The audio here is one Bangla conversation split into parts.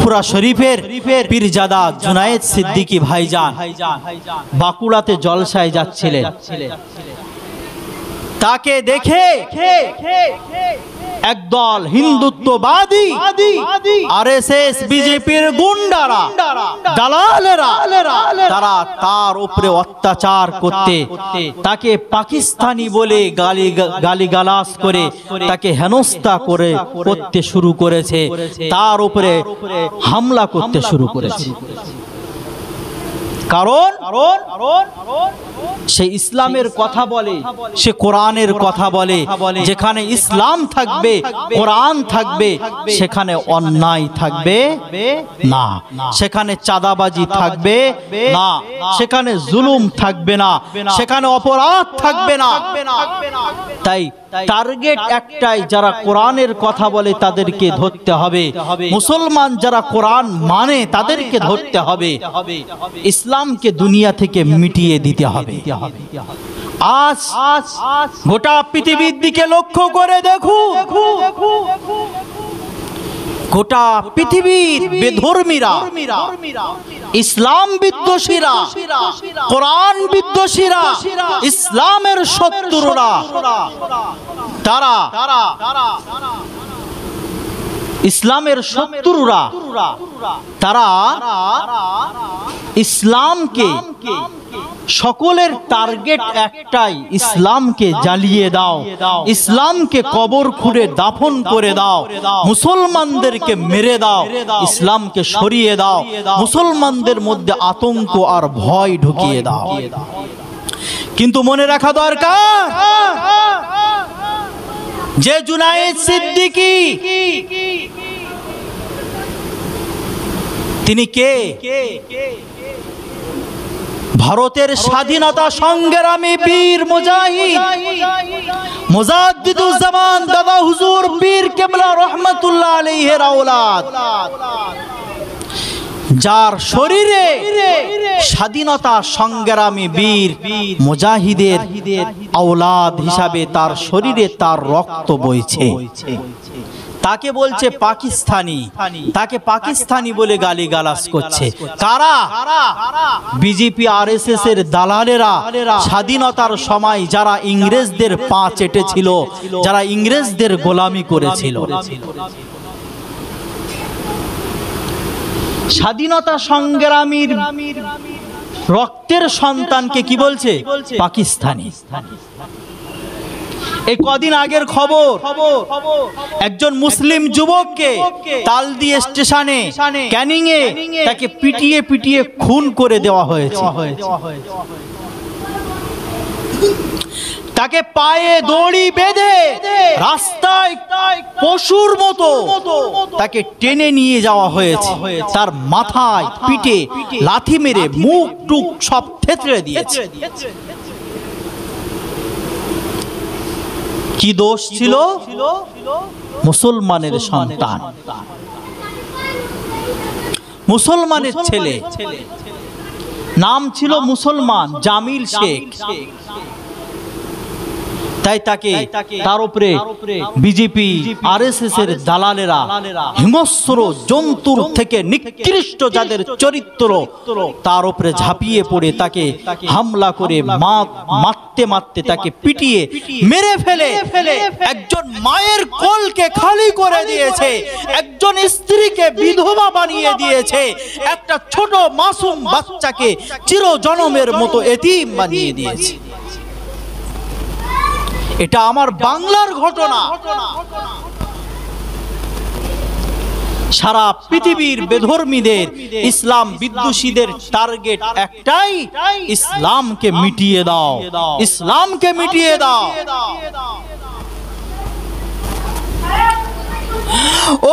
ফুরফুরা শরীফের পীরজাদা জুনায়েদ সিদ্দিকী ভাইজান বাঁকুড়াতে জলসায় যাচ্ছিলেন। তাকে দেখে একদল হিন্দুত্ববাদী আরএসএস বিজেপির গুন্ডারা দালালেরা তারা তার উপরে অত্যাচার করতে, তাকে পাকিস্তানি বলে গালিগালাজ করে তাকে হেনস্থা করতে শুরু করেছে, তার উপরে হামলা করতে শুরু করেছে। কারণ সে ইসলামের কথা বলে, সে কোরআনের কথা বলে। যেখানে ইসলাম থাকবে, কোরআন থাকবে, সেখানে অন্যায় থাকবে না, সেখানে চাঁদাবাজি থাকবে না, সেখানে জুলুম থাকবে না, সেখানে অপরাধ থাকবে না। তাই টার্গেট একটাই, যারা কোরআনের কথা বলে তাদেরকে ধরতে হবে, মুসলমান যারা কোরআন মানে তাদেরকে ধরতে হবে, ইসলামকে দুনিয়া থেকে মিটিয়ে দিতে হবে। আজ গোটা পৃথিবীর দিকে লক্ষ্য করে দেখুন, গোটা পৃথিবীর বেধর্মীরা, ইসলাম বিদ্বেষীরা, কোরআন বিদ্বেষীরা, ইসলামের শত্রুরা, তারা ইসলামের শত্রুরা তারা ইসলামকে, সকলের টার্গেট একটাই, ইসলামকে জ্বালিয়ে দাও, ইসলামকে কবর খুঁড়ে দাফন করে দাও, মুসলমানদেরকে মেরে দাও, ইসলামকে সরিয়ে দাও, মুসলমানদের মধ্যে আতঙ্ক আর ভয় ঢুকিয়ে দাও। কিন্তু মনে রাখা দরকার, যে জুনায়েদ সিদ্দিকী তিনি কে? ভারতের স্বাধীনতা সংগ্রামী বীর মুজাহিদ মুজাদ্দিদুজ্জামান দাদা হুজুর পীর কেবলা রহমাতুল্লাহ আলাইহির আওলাদ, যার শরীরে স্বাধীনতা সংগ্রামী বীর মুজাহিদের আওলাদ হিসাবে তার শরীরে তার রক্ত বইছে। তাকে বলছে পাকিস্তানি, তাকে পাকিস্তানি বলে গালিগালাজ করছে। কারা? বিজেপি আরএসএস এর দালালেরা। স্বাধীনতার সময় যারা ইংরেজদের পা চেটেছিল, যারা ইংরেজদের গোলামি করেছিল, স্বাধীনতা সংগ্রামীর রক্তের সন্তানকে কি বলছে? পাকিস্তানি। এই কদিন আগের খবর, একজন মুসলিম যুবককে তালদি স্টেশনে, ক্যানিং এ তাকে পিটিয়ে পিটিয়ে খুন করে দেওয়া হয়েছে। তাকে পায়ে দড়ি বেঁধে রাস্তায় পশুর মতো তাকে টেনে নিয়ে যাওয়া হয়েছে। তার মাথায় পিঠে লাথি মেরে মুখ টুক সব থেতড়ে দিয়েছে। কি দোষ ছিল? মুসলমানের সন্তান, মুসলমানের ছেলে, নাম ছিল মুসলমান, জামিল শেখ। তাই তাকে, তার উপরে বিজেপি আরএসএস এর দালালেরা হিংস্র জন্তুর থেকে নিকৃষ্ট যাদের চরিত্র, তার উপরে ঝাঁপিয়ে পড়ে তাকে হামলা করে মারতে মারতে তাকে পিটিয়ে মেরে ফেলে একজন মায়ের কোলকে খালি করে দিয়েছে, একজন স্ত্রীকে বিধবা বানিয়ে দিয়েছে, একটা ছোট মাসুম বাচ্চাকে চিরজনমের মতো এতিম বানিয়ে দিয়েছে। এটা আমার বাংলার ঘটনা। সারা পৃথিবীর বেধর্মীদের, ইসলাম বিদ্বেষীদের টার্গেট একটাই, ইসলামকে মিটিয়ে দাও, ইসলামকে মিটিয়ে দাও।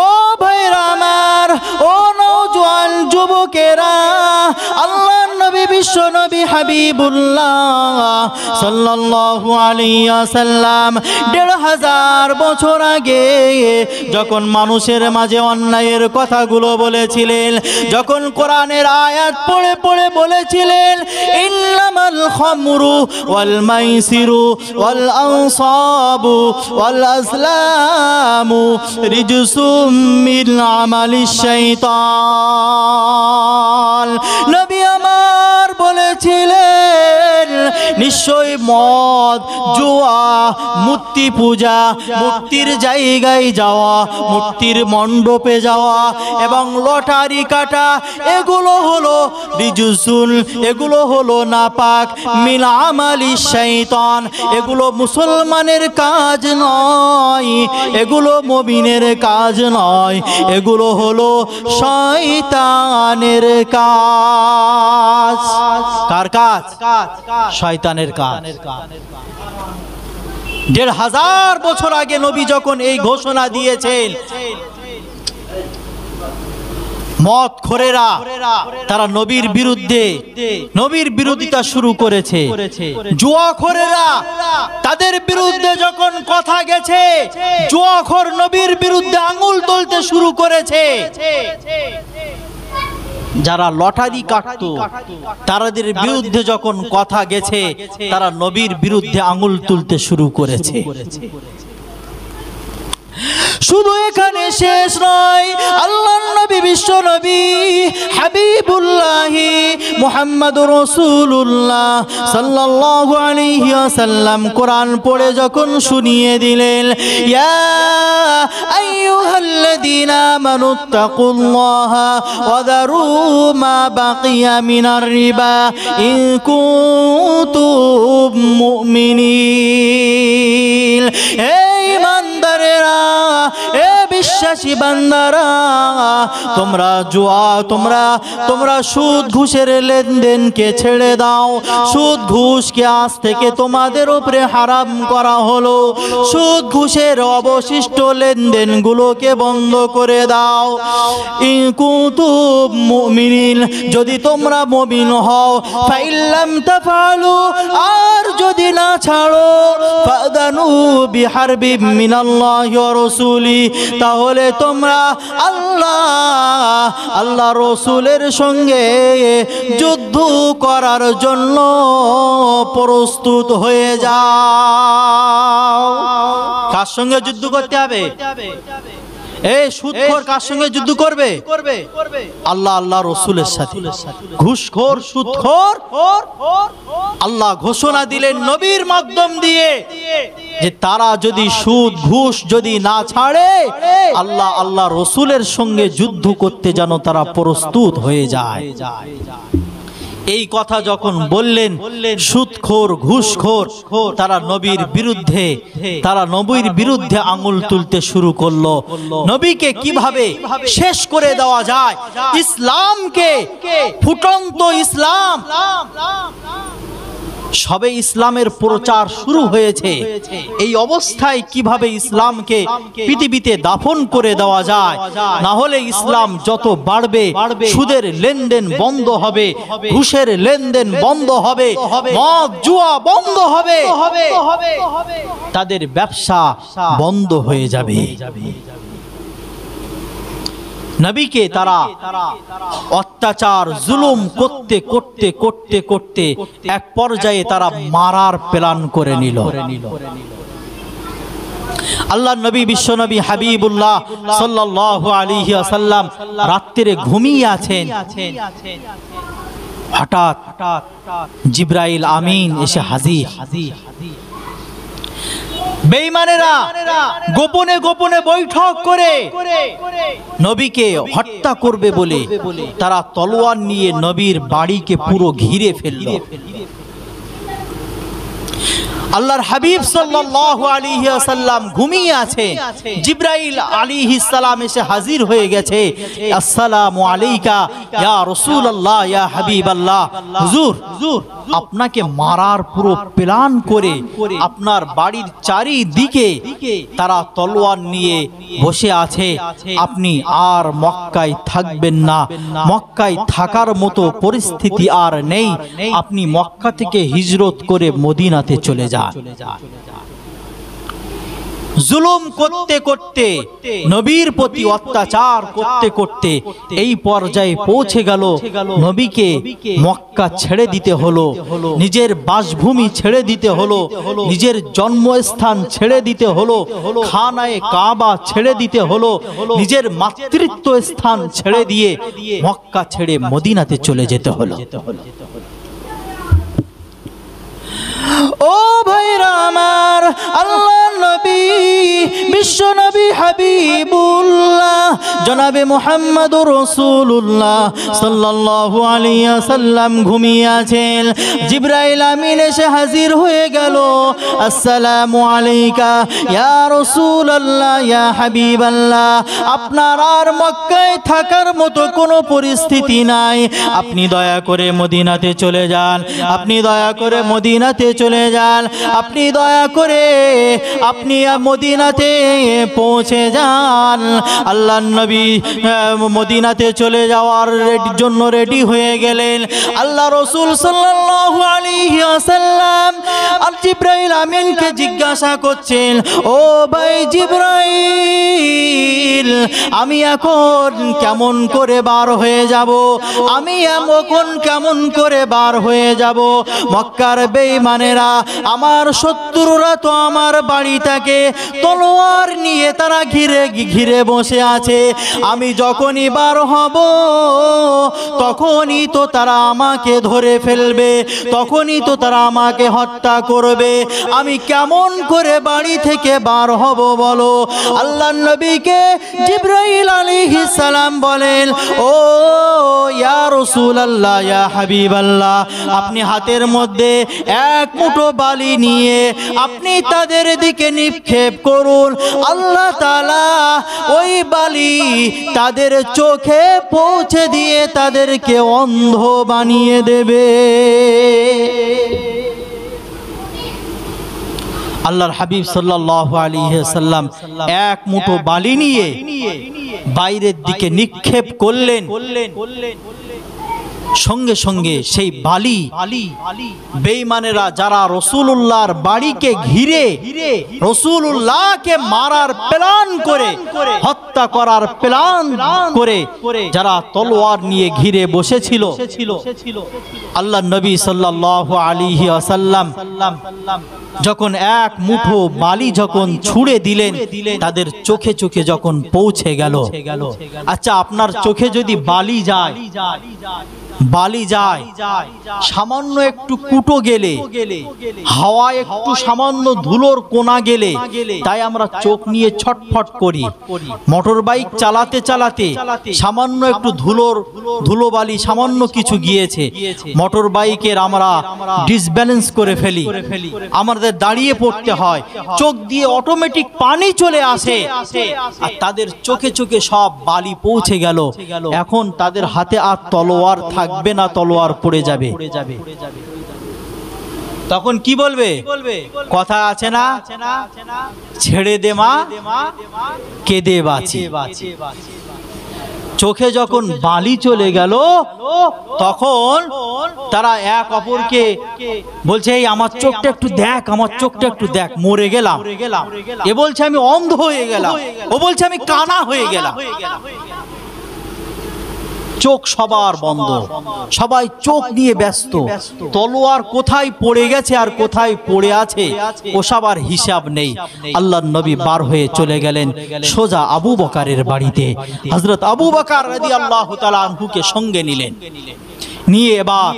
ও ভাইরা আমার, ও নওজোয়ান যুবকেরা, আল্লাহর নবী বিশ্ব নবী হাবিবুল্লাহ সাল্লাল্লাহু আলাইহি ওয়াসাল্লাম ১৫০০ বছর আগে যখন মানুষের মাঝে অন্যায়ের কথাগুলো বলেছিলেন, যখন কোরআনের আয়াত পড়ে পড়ে বলেছিলেন ইন্নামাল খামরু ওয়াল মাইসিরু ওয়াল আনসাবু ওয়াল আজলামু রিজসুম মিন আমালিশ শাইতান, নবী আমার বলেছিলেন নিশ্চয় মদ, জুয়া, মূর্তি পূজা, মূর্তির জায়গায় যাওয়া, মূর্তির মণ্ডপে যাওয়া এবং লটারি কাটা এগুলো হলো রিজসুন, এগুলো হলো নাপাক, মিন আমালিশ শাইতান, এগুলো মুসলমানের কাজ নয়, এগুলো মুমিনের কাজ নয়, এগুলো হলো শয়তানের কাজ। কার কাজ? শয়তানের কাজ। ১৫০০ বছর আগে নবী যখন এই ঘোষণা দিয়েছেন, মদখোরেরা তারা নবীর বিরোধিতা শুরু করেছে। জুয়াখোরেরা তাদের বিরুদ্ধে যখন কথা গেছে, জুয়াখোর নবীর বিরুদ্ধে আঙুল তুলতে শুরু করেছে। যারা লটারি কাটতো তাদের বিরুদ্ধে যখন কথা গেছে, তারা নবীর বিরুদ্ধে আঙুল তুলতে শুরু করেছে। শুধু এখানে শেষ নয়, আল্লাহর নবী বিশ্ব নবী হাবিবুল্লাহ মুহাম্মদুর রাসূলুল্লাহ সাল্লাল্লাহু আলাইহি ওয়াসাল্লাম কোরআন পড়ে যখন শুনিয়ে দিলেন, ইয়া আইয়ুহাল্লাযীনা আমানুত্তাকুল্লাহা ওয়া যারু মা বাকিয়া মিনার রিবা ইন কুনতুম মুমিনিন, এই ইমানদারেরা, এ বিশ্বাসী বান্দারা, তোমরা জুয়া, তোমরা সুদ ঘুষের লেনদেনকে ছেড়ে দাও। সুদ ঘুষকে আজ থেকে তোমাদের উপরে হারাম করা হলো। সুদ ঘুষের অবশিষ্ট লেনদেনগুলোকে বন্ধ করে দাও। ইন কুনতুম মুমিনিন, যদি তোমরা মুমিন হও, ফাইল্লাম তাফআলু, আর যদি না ছাড়ো, ফাদানু বিহারবিম মিনাল্লাহি ওয়া রাসূলি, তাহলে তোমরা আল্লাহ রসুলের সঙ্গে যুদ্ধ করার জন্য প্রস্তুত হয়ে যাও। কার সঙ্গে যুদ্ধ করতে হবে? এই সুদখোর কার সঙ্গে যুদ্ধ করবে? আল্লাহ রসুলের সাথে। ঘুষখোর, সুদখোর, আল্লাহ ঘোষণা দিলেন নবীর মাধ্যম দিয়ে যে তারা যদি সুদ ঘুষ যদি না ছাড়ে, আল্লাহ রসুলের সঙ্গে যুদ্ধ করতে যেন তারা প্রস্তুত হয়ে যায়। এই কথা যখন বললেন, সুদখোর, ঘুষখোর তারা নবীর বিরুদ্ধে আঙুল তুলতে শুরু করলো। নবীকে কিভাবে শেষ করে দেওয়া যায়, ইসলামকে, ফুটন্ত ইসলাম, সবে ইসলামের প্রচার শুরু হয়েছে, এই অবস্থায় কিভাবে ইসলামকে পৃথিবীতে দাফন করে দেওয়া যায়? না হলে ইসলাম যত বাড়বে, সুদের লেনদেন বন্ধ হবে, ঘুষের লেনদেন বন্ধ হবে, মদ জুয়া বন্ধ হবে, তাদের ব্যবসা বন্ধ হয়ে যাবে। নবীকে তারা অত্যাচার জুলুম করতে করতে করতে করতে এক পর্যায়ে তারা মারার প্ল্যান করে নিল। আল্লাহ নবী বিশ্ব নবী হাবিবুল্লাহ সাল্লাল্লাহু আলাইহি ওয়াসাল্লাম রাত্রে ঘুমিয়ে আছেন। হঠাৎ জিবরাইল আমিন এসে হাজির। বেঈমানেরা গোপনে গোপনে বৈঠক করে নবীকে হত্যা করবে বলে তারা তলোয়ার নিয়ে নবীর বাড়িকে পুরো ঘিরে ফেলল। আল্লাহর হাবিব সাল্লাল্লাহু আলাইহি ওয়াসাল্লাম ঘুমিয়ে আছে, জিবরাইল আলাইহিস সালাম এসে হাজির হয়ে গেছে। আসসালামু আলাইকা ইয়া রাসূলুল্লাহ ইয়া হাবিবাল্লাহ। হুজুর আপনাকে মারার পুরো প্ল্যান করে আপনার বাড়ির চারিদিকে তারা তলোয়ার নিয়ে বসে আছে, আপনি আর মক্কায় থাকবেন না, মক্কায় থাকার মতো পরিস্থিতি আর নেই, আপনি মক্কা থেকে হিজরত করে মদিনাতে চলে যান। জুলুম করতে করতে, নবীর প্রতি অত্যাচার করতে করতে এই পর্যায়ে পৌঁছে গেল, নবীকে মক্কা ছেড়ে দিতে হলো, নিজের বাসভূমি ছেড়ে দিতে হলো, নিজের জন্মস্থান ছেড়ে দিতে হলো, খানায়ে কাবা ছেড়ে দিতে হলো, নিজের মাতৃত্ব স্থান ছেড়ে দিয়ে মক্কা ছেড়ে মদিনাতে চলে যেতে হলো। ও ভাইরা আমার, আল্লাহ নবী, বিশ্ব নবী হাবিবুল্লাহ জনাবে মুহাম্মদুর রাসূলুল্লাহ সাল্লাল্লাহু আলাইহি ওয়াসাল্লাম ঘুমিয়ে আছেন। জিবরাইল আমিন এসে হাজির হয়ে গেল। আসসালামু আলাইকা ইয়া রাসূলুল্লাহ, ইয়া হাবিবাল্লাহ, আপনার আর মক্কায় থাকার মতো কোনো পরিস্থিতি নাই, আপনি দয়া করে মদিনাতে চলে যান, আপনি দয়া করে মদিনাতে চলে যান, আপনি দয়া করে আপনি মদিনাতে পৌঁছে যান। আল্লাহর নবী মদিনাতে চলে যাওয়ার জন্য রেডি হয়ে গেলেন। আল্লাহ রাসূল সাল্লাল্লাহু আলাইহি ওয়াসাল্লাম আর জিবরাইল আমিনকে জিজ্ঞাসা করছেন, ও ভাই জিবরাইল, আমি এখন কেমন করে বার হয়ে যাব, আমি এখন কেমন করে বার হয়ে যাব? মক্কার বেঈমানেরা, আমার শত্রুরা তো আমার বাড়িটাকে তলোয়ার নিয়ে তারা ঘিরে ঘিরে বসে আছে, আমি যখনই বার হব তখনই তো তারা আমাকে ধরে ফেলবে, তখনই তো তারা আমাকে হত্যা করবে, আমি কেমন করে বাড়ি থেকে বার হব বলো? আল্লাহর নবীকে জিবরাইল আলাইহিস সালাম বলেন, ও ইয়া রাসূলুল্লাহ, ইয়া হাবিবাল্লাহ, আপনি হাতের মধ্যে এক মুঠো বালি নিয়ে আপনি তাদের দিকে নিক্ষেপ করুন, আল্লাহ তাআলা ওই বালি তাদের চোখে পৌঁছে দিয়ে তাদেরকে অন্ধ বানিয়ে দেবে। আল্লাহর হাবিব সাল্লাল্লাহু আলাইহি ওয়াসাল্লাম এক মুঠো বালি নিয়ে বাইরের দিকে নিক্ষেপ করলেন, সঙ্গে সঙ্গে সেই বালি বেঈমানেরা যারা রাসূলুল্লাহর বাড়িকে ঘিরে রাসূলুল্লাহকে মারার প্ল্যান করে, হত্যা করার প্ল্যান করে যারা তলোয়ার নিয়ে ঘিরে বসেছিল, আল্লাহর নবী সাল্লাল্লাহু আলাইহি ওয়াসাল্লাম যখন এক মুঠো বালি যখন ছুঁড়ে দিলেন, তাদের চোখে চোখে যখন পৌঁছে গেল। আচ্ছা, আপনার চোখে যদি বালি যায়, সামান্য একটু কুটো গেলে, হাওয়া একটু সামান্য ধুলোর কোনা গেলে, তাই আমরা চোখ নিয়ে ছটফট করি। মোটর বাইক চালাতে চালাতে সামান্য একটু ধুলোবালি সামান্য কিছু গিয়েছে, মোটর বাইকের আমরা ডিসব্যালেন্স করে ফেলি, আমাদের দাঁড়িয়ে পড়তে হয়, চোখ দিয়ে অটোমেটিক পানি চলে আসে, আর তাদের চোখে চোখে সব বালি পৌঁছে গেল। এখন তাদের হাতে আর তলোয়ার থাকবে না, তলোয়ার পড়ে যাবে। তখন কি বলবে? কথা আছে না, ছেড়ে দে মা, কেঁদে বাঁচি। চোখে যখন বালি চলে গেল, তখন তারা এক অপরকে বলছে, এই আমার চোখটা একটু দেখ, আমার চোখটা একটু দেখ, মরে গেলাম। এ বলছে আমি অন্ধ হয়ে গেলাম, ও বলছে আমি কানা হয়ে গেলাম। চোখ সবার বন্ধ, সবাই চোখ নিয়ে ব্যস্ত, তলোয়ার কোথায় পড়ে গেছে আর কোথায় পড়ে আছে ও সবার হিসাব নেই। আল্লাহর নবী বার হয়ে চলে গেলেন সোজা আবু বকরের বাড়িতে। হযরত আবু বকর রাদিয়াল্লাহু তাআলা আনহুকে সঙ্গে নিলেন, নিয়ে এবার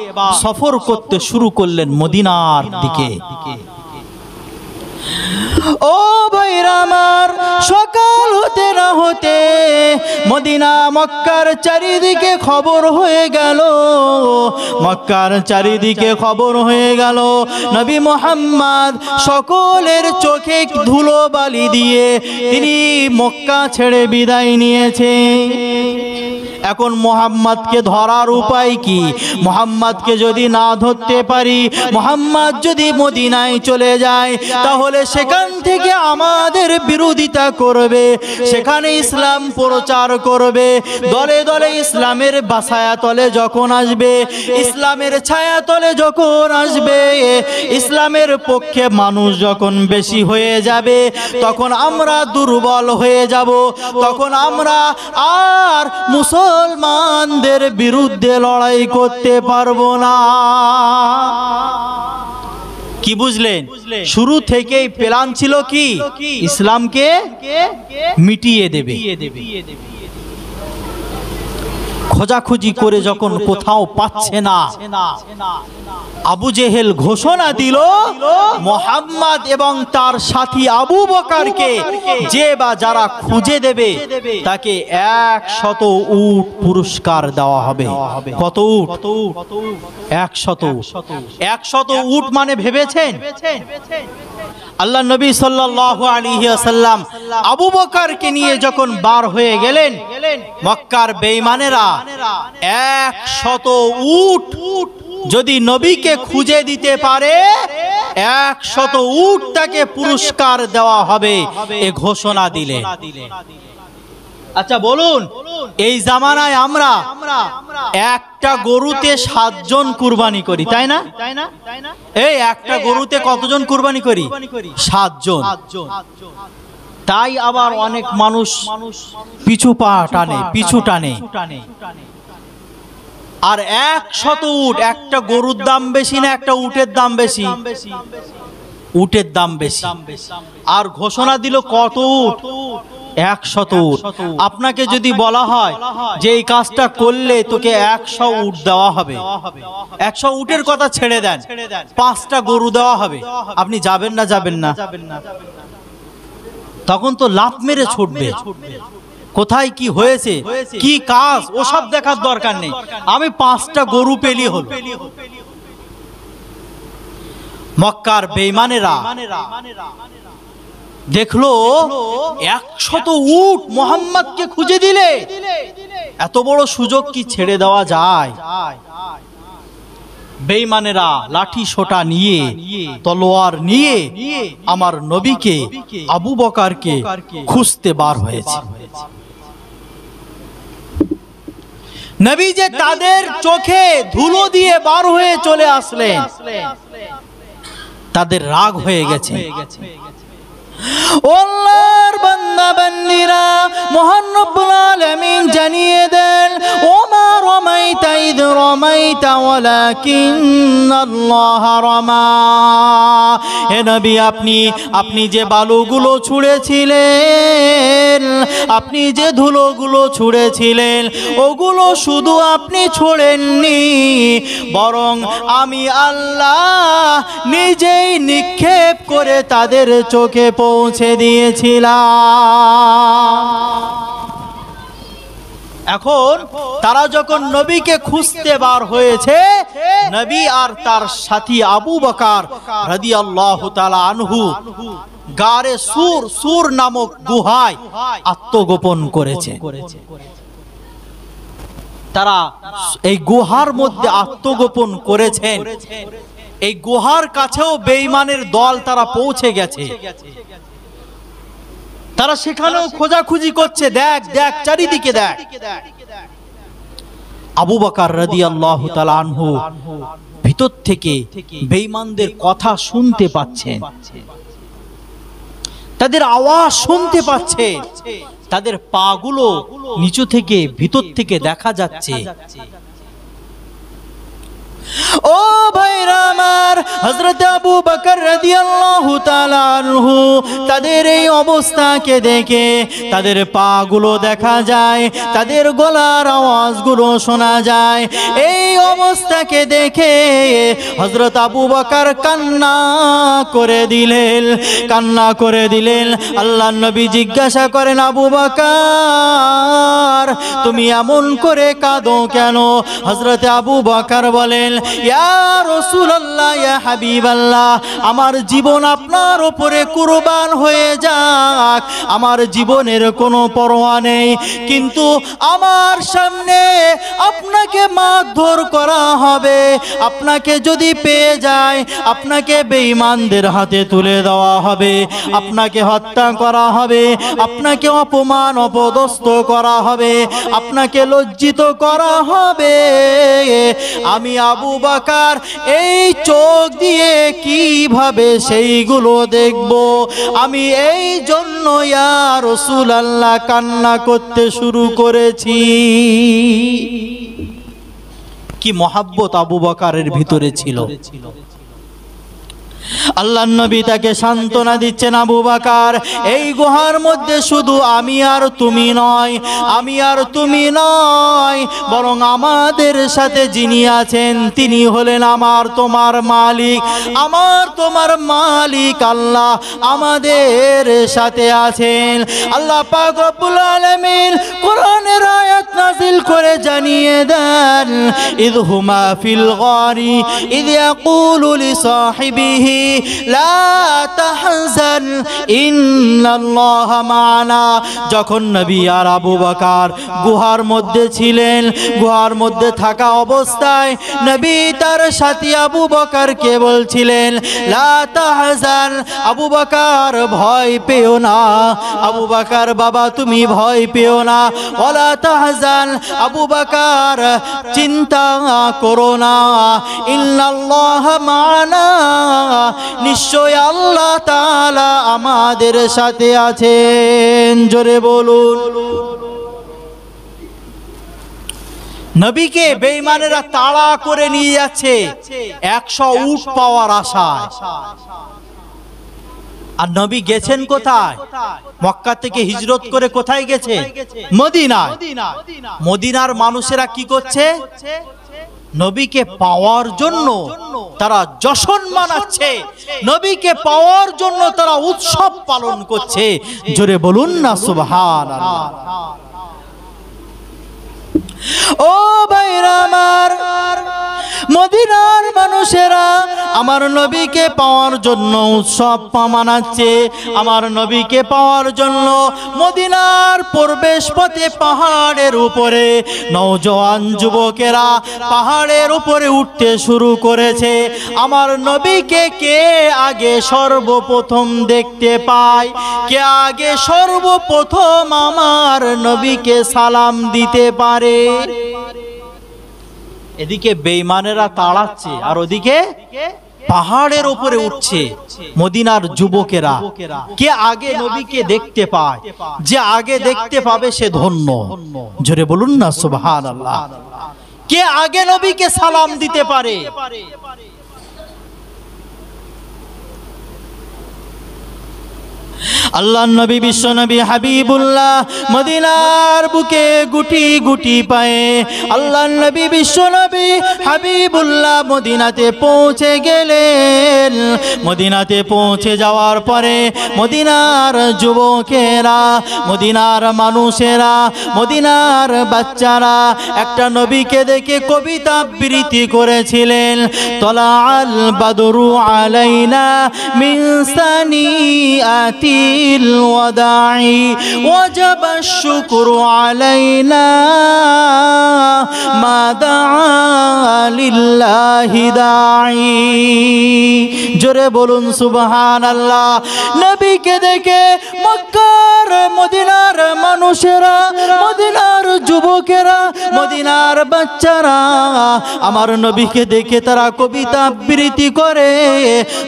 সফর করতে শুরু করলেন মদিনার দিকে। ও ভাইরা আমার, সকাল হতে না হতে মদিনা মক্কার চারিদিকে খবর হয়ে গেল, মক্কার চারিদিকে খবর হয়ে গেল। নবী মুহাম্মদ সকলের চোখে ধুলো বালি দিয়ে তিনি মক্কা ছেড়ে বিদায় নিয়েছে। এখন মুহাম্মদকে ধরার উপায় কি? মুহাম্মদকে যদি না ধরতে পারি, মুহাম্মদ যদি মদিনায় চলে যায়, তাহলে সেখান থেকে আমাদের বিরোধিতা করবে, সেখানে ইসলাম প্রচার করবে, দলে দলে ইসলামের ছায়াতলে যখন আসবে, ইসলামের ছায়াতলে যখন আসবে, ইসলামের পক্ষে মানুষ যখন বেশি হয়ে যাবে, তখন আমরা দুর্বল হয়ে যাব, তখন আমরা আর মুসলমানদের বিরুদ্ধে লড়াই করতে পারবো না। কি বুঝলেন? শুরু থেকেই প্ল্যান ছিল কি? ইসলামকে মিটিয়ে দেবে। খোঁজাখুঁজি করে যখন কোথাও পাচ্ছে না, আবু জেহেল ঘোষণা দিল মুহাম্মদ এবং তার সাথী আবু বকরকে যে বা যারা খুঁজে দেবে তাকে 100 উট পুরস্কার দেওয়া হবে। কত উট? 100 উট মানে ভেবেছেন? আল্লাহ নবী সাল্লাল্লাহু আলাইহি ওয়াসাল্লাম আবু বকরকে নিয়ে যখন বার হয়ে গেলেন, মক্কার বেঈমানেরা 100 উট যদি নবীকে খুঁজে দিতে পারে, 100 উট তাকে পুরস্কার দেওয়া হবে, এ ঘোষণা দিলেন। আচ্ছা বলুন, এই জামানায় আমরা একটা গরুতে 7 জন কুরবানি করি, তাই না? এই একটা গরুতে কতজন কুরবানি করি? 7 জন। তাই আবার অনেক মানুষ পিছু পা টানে, পিছু টানে। আর 100 উট, একটা গরুর দাম বেশি না একটা উটের দাম বেশি? উটের দাম বেশি। আর ঘোষণা দিল কত উট? 100 উট। আপনাকে যদি বলা হয় যে এই কাজটা করলে তোকে 100 উট দেওয়া হবে, 100 উটের কথা ছেড়ে দেন, 5টা গরু দেওয়া হবে, আপনি যাবেন না? যাবেন না? তখন তো লাফ মেরে ছুটবে। কোথায় কি হয়েছে, কি কাজ, ওসব দেখার দরকার নেই, আমি 5টা গরু পেলি হলো। মক্কার বেঈমানেরা দেখলো 100 উট মুহাম্মদকে খুঁজে দিলে, এত বড় সুযোগ কি ছেড়ে দেওয়া যায়? বেঈমানেরা লাঠি সোটা নিয়ে, তলোয়ার নিয়ে আমার নবীকে আবু বকরকে খুঁজতে বার হয়েছে। নবী যে তাদের চোখে ধুলো দিয়ে বার হয়ে চলে আসলেন, তাদের রাগ হয়ে গেছে। আল্লাহর বান্দা বান্দীরা, মহান রব্বুল আলামিন জানিয়ে দেন, ওমা রামাইতা ইদ রামাইতা ওয়ালাকিন্নাল্লাহ রামা। হে নবী, আপনি যে বালুগুলো ছুঁড়েছিলেন, আপনি যে ধুলোগুলো ছুঁড়েছিলেন, ওগুলো শুধু আপনি ছোড়েননি, বরং আমি আল্লাহ নিজেই নিক্ষেপ করে তাদের চোখে পৌঁছে দিয়েছিলাম। এখন তারা যখন নবীকে খুঁজতে বার হয়েছে, নবী আর তার সাথী আবু বকর রাদিয়াল্লাহু তাআলা আনহু গারে সুর নামক গুহায় আত্মগোপন করেছে। তারা এই গুহার মধ্যে আত্মগোপন করেছেন। এই গুহার কাছেও বেঈমানের দল তারা পৌঁছে গেছে। তারা সেখানেও খোঁজাখুঁজি করছে, দেখ দেখ চারিদিকে দেখ। আবু বকর রাদিয়াল্লাহু তাআলা আনহু ভিতর থেকে বেঈমানদের কথা শুনতে পাচ্ছেন, তাদের আওয়াজ শুনতে পাচ্ছে, তাদের পাগুলো নিচু থেকে ভিতর থেকে দেখা যাচ্ছে। ও ভাইরা আমার, হযরত আবু বকর রাদিয়াল্লাহু তাআলা আনহু তাদের এই অবস্থাকে দেখে, তাদের পাগুলো দেখা যায়, তাদের গলার আওয়াজগুলো শোনা যায়। এই অবস্থাকে দেখে হযরত আবু বকর কান্না করে দিলেন। আল্লাহর নবী জিজ্ঞাসা করেন, আবু বকর তুমি এমন করে কাঁদো কেন? হযরত আবু বকর বলেন, ইয়া রাসূলুল্লাহ ইয়া হাবিবাল্লাহ, আমার জীবন আপনার উপরে কুরবান হয়ে যাক, আমার জীবনের কোনো পরোয়া নেই, কিন্তু আমার সামনে আপনাকে মারধর করা হবে, আপনাকে যদি পেয়ে যায় আপনাকে বেঈমানদের হাতে তুলে দেওয়া হবে, আপনাকে হত্যা করা হবে, আপনাকে অপমান অপদস্থ করা হবে, আপনাকে লজ্জিত করা হবে। আমি আবু বকর এই চোখ দিয়ে কিভাবে সেইগুলো দেখব? আমি এই জন্য ইয়া রাসূলুল্লাহ কান্না করতে শুরু করেছি। কি মহব্বত আবু বকরের ভিতরে ছিল। আল্লাহর নবী তাকে সান্ত্বনা দিচ্ছেন, আবু বকর এই গুহার মধ্যে শুধু আমি আর তুমি নয়, আমি আর তুমি নয়, বরং আমাদের সাথে যিনি আছেন তিনি হলেন আমার তোমার মালিক, আমার তোমার মালিক আল্লাহ আমাদের সাথে আছেন। আল্লাহ পাক রব্বুল আলামিন কোরআনের আয়াত নাযিল করে জানিয়ে দেন, ইযহুমা ফিল গারি ইয ইয়াকুলু লিসাহিবিহি লা তাহজান ইন্নাল্লাহ মা'ানা। যখন নবী আর আবু বকর গুহার মধ্যে ছিলেন, গুহার মধ্যে থাকা অবস্থায় নবী তার সাথী আবু বকরকে বলছিলেন, লা তাহজান, আবু বকর ভয় পেও না, আবু বকর বাবা তুমি ভয় পেও না, ওয়ালা তাহজান, আবু বকর চিন্তা করো না, ইন্নাল্লাহ মা'ানা, নিশ্চয় আল্লাহ তাআলা আমাদের সাথে আছেন। জোরে বলুন। নবীকে বেঈমানেরা তাড়া করে নিয়ে যাচ্ছে 100 উট পাওয়ার আশায়। আর নবী গেছেন কোথায়? মক্কা থেকে হিজরত করে কোথায় গেছে? মদিনায়। মদিনার মানুষেরা কি করছে? নবীকে পাওয়ার জন্য তারা জশ্ন মানাচ্ছে, নবীকে পাওয়ার জন্য তারা উৎসব পালন করছে। জোরে বলুন না সুবহানাল্লাহ। ও ভাইরা আমার, মদিনার মানুষেরা আমার নবীকে পাওয়ার জন্য উৎসব মানাচ্ছে। আমার নবীকে পাওয়ার জন্য মদিনার প্রবেশ পথে পাহাড়ের উপরে নওজোয়ান যুবকেরা পাহাড়ের উপরে উঠতে শুরু করেছে। আমার নবীকে কে আগে সর্বপ্রথম দেখতে পায়? কে আগে সর্বপ্রথম আমার নবীকে সালাম দিতে পারে? এদিকে বেঈমানেরা তাড়াচ্ছে আর ওদিকে পাহাড়ের উপরে উঠছে মদিনার যুবকেরা। কে আগে নবীকে দেখতে পায়? যে আগে দেখতে পাবে সে ধন্য। জোরে বলুন না সুবহানাল্লাহ। কে আগে নবীকে সালাম দিতে পারে? আল্লাহর নবী বিশ্ব নবী হাবিবুল্লাহ মদিনার বুকে গুটি গুটি পায়ে আল্লাহর নবী বিশ্ব নবী হাবিবুল্লাহ মদিনাতে পৌঁছে গেলেন। মদিনাতে পৌঁছে যাওয়ার পরে মদিনার যুবকেরা, মদিনার মানুষেরা, মদিনার বাচ্চারা একটা নবীকে দেখে কবিতা আবৃত্তি করেছিলেন। তলাআল বাদরু আলাইনা মিন সানিআতি الوداع وجب الشكر علينا ما دعا لله داعي। জোরে বলুন সুবহানাল্লাহ। নবীকে দেখে মক্কার মদিনার মানুষেরা, মদিনার যুবকেরা, মদিনার বাচ্চারা আমার নবীকে দেখে তারা কবিতা আবৃত্তি করে।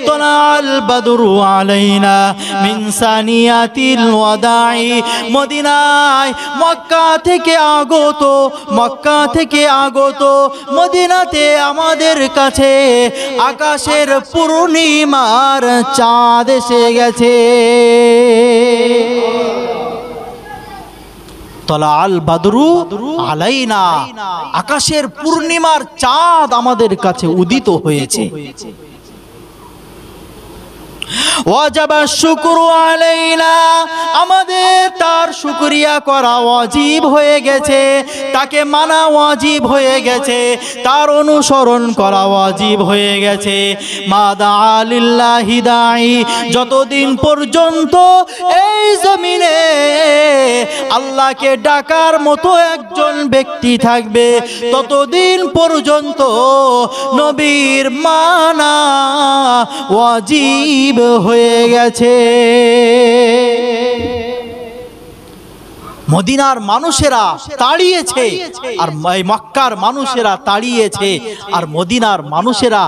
তলাআল বাদরু আলাইনা মিন সানিয়াতিল ওয়াদাই। মদিনায় মক্কা থেকে আগত, মক্কা থেকে আগত মদিনাতে আমাদের কাছে আকাশের পূর্ণিমার চাঁদ এসে গেছে। তলাআল বাদরু আলাইনা, আকাশের পূর্ণিমার চাঁদ আমাদের কাছে উদিত হয়েছে। ওয়াজাবা শুকরু আলাইনা, আমাদের তার শুকরিয়া করা ওয়াজিব হয়ে গেছে, তাকে মানা ওয়াজিব হয়ে গেছে, তার অনুসরণ করা ওয়াজিব হয়ে গেছে। মাদা লিল্লাহি দাঈ, যতদিন পর্যন্ত এই জমিনে আল্লাহকে ডাকার মতো একজন ব্যক্তি থাকবে, ততদিন পর্যন্ত নবীর মানা ওয়াজিব হয়ে গেছে। মদিনার মানুষেরা তাড়িয়েছে আর মক্কার মানুষেরা তাড়িয়েছে, আর মদিনার মানুষেরা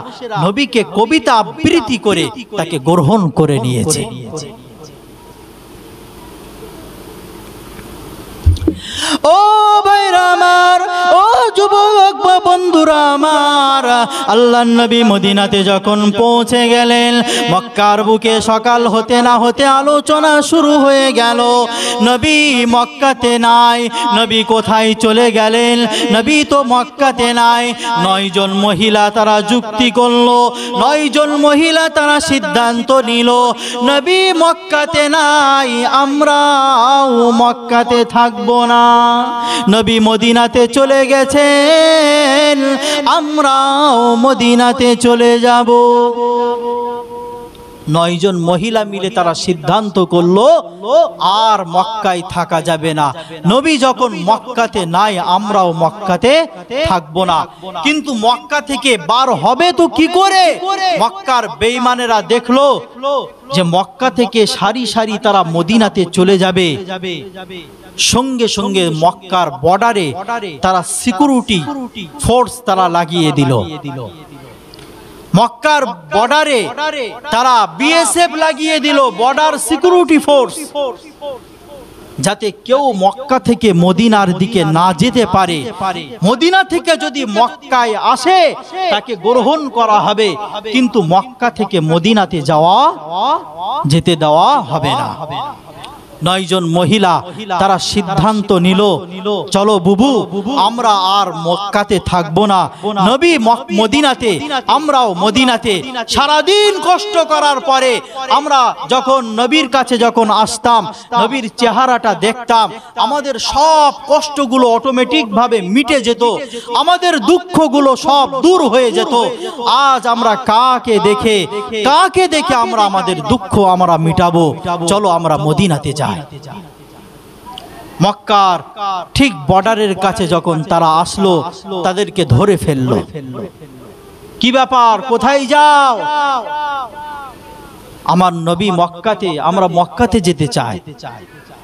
নবীকে কবিতা আবৃত্তি করে তাকে গ্রহণ করে নিয়েছে। ও ভাইরা আমার, ও যুবক বন্ধুরা আমার, আল্লাহর নবী মদিনাতে যখন পৌঁছে গেলেন, মক্কার বুকে সকাল হতে না হতে আলোচনা শুরু হয়ে গেল। নবী মক্কাতে নাই, নবী কোথায় চলে গেলেন? নবী তো মক্কাতে নাই। 9 জন মহিলা তারা যুক্তি করলো, 9 জন মহিলা তারা সিদ্ধান্ত নিল, নবী মক্কাতে নাই, আমরাও মক্কাতে থাকবো না। নবী মদিনাতে চলে গেছেন, আমরাও মদিনাতে চলে যাব। 9 জন মহিলা মিলে তারা সিদ্ধান্ত করলো আর মক্কায় থাকা যাবে না। নবী যখন মক্কাতে নাই, আমরাও মক্কাতে থাকবো না। কিন্তু মক্কা থেকে বার হবে তো কি করে? মক্কার বেঈমানেরা দেখলো যে মক্কা থেকে সারি সারি তারা মদিনাতে চলে যাবে, সঙ্গে সঙ্গে মক্কার বর্ডারে তারা সিকিউরিটি ফোর্স তারা লাগিয়ে দিল। মক্কার বর্ডারে তারা বিএসএফ লাগিয়ে দিল, বর্ডার সিকিউরিটি ফোর্স, যাতে কেউ মক্কা থেকে মদিনার দিকে না যেতে পারে। মদিনা থেকে যদি মক্কায় আসে তাকে গ্রহণ করা হবে, কিন্তু মক্কা থেকে মদিনাতে যেতে দেওয়া হবে না। 9 জন মহিলা তারা সিদ্ধান্ত নিল, চলো বুবু, আমরা আর মক্কাতে থাকবো না, নবী মদিনাতে, আমরাও মদিনাতে। সারাদিন কষ্ট করার পরে আমরা যখন নবীর কাছে যখন আসতাম, নবীর চেহারাটা দেখতাম, আমাদের সব কষ্টগুলো অটোমেটিক ভাবে মিটে যেত, আমাদের দুঃখগুলো সব দূর হয়ে যেত। আজ আমরা কাকে দেখে আমরা আমাদের দুঃখ আমরা মিটাবো? চলো আমরা মদিনাতে যাই। মক্কার ঠিক বর্ডারের কাছে যখন তারা আসলো, তাদেরকে ধরে ফেললো। কি ব্যাপার, কোথায় যাও? আমার নবী মক্কাতে, আমরা মক্কাতে যেতে চাই।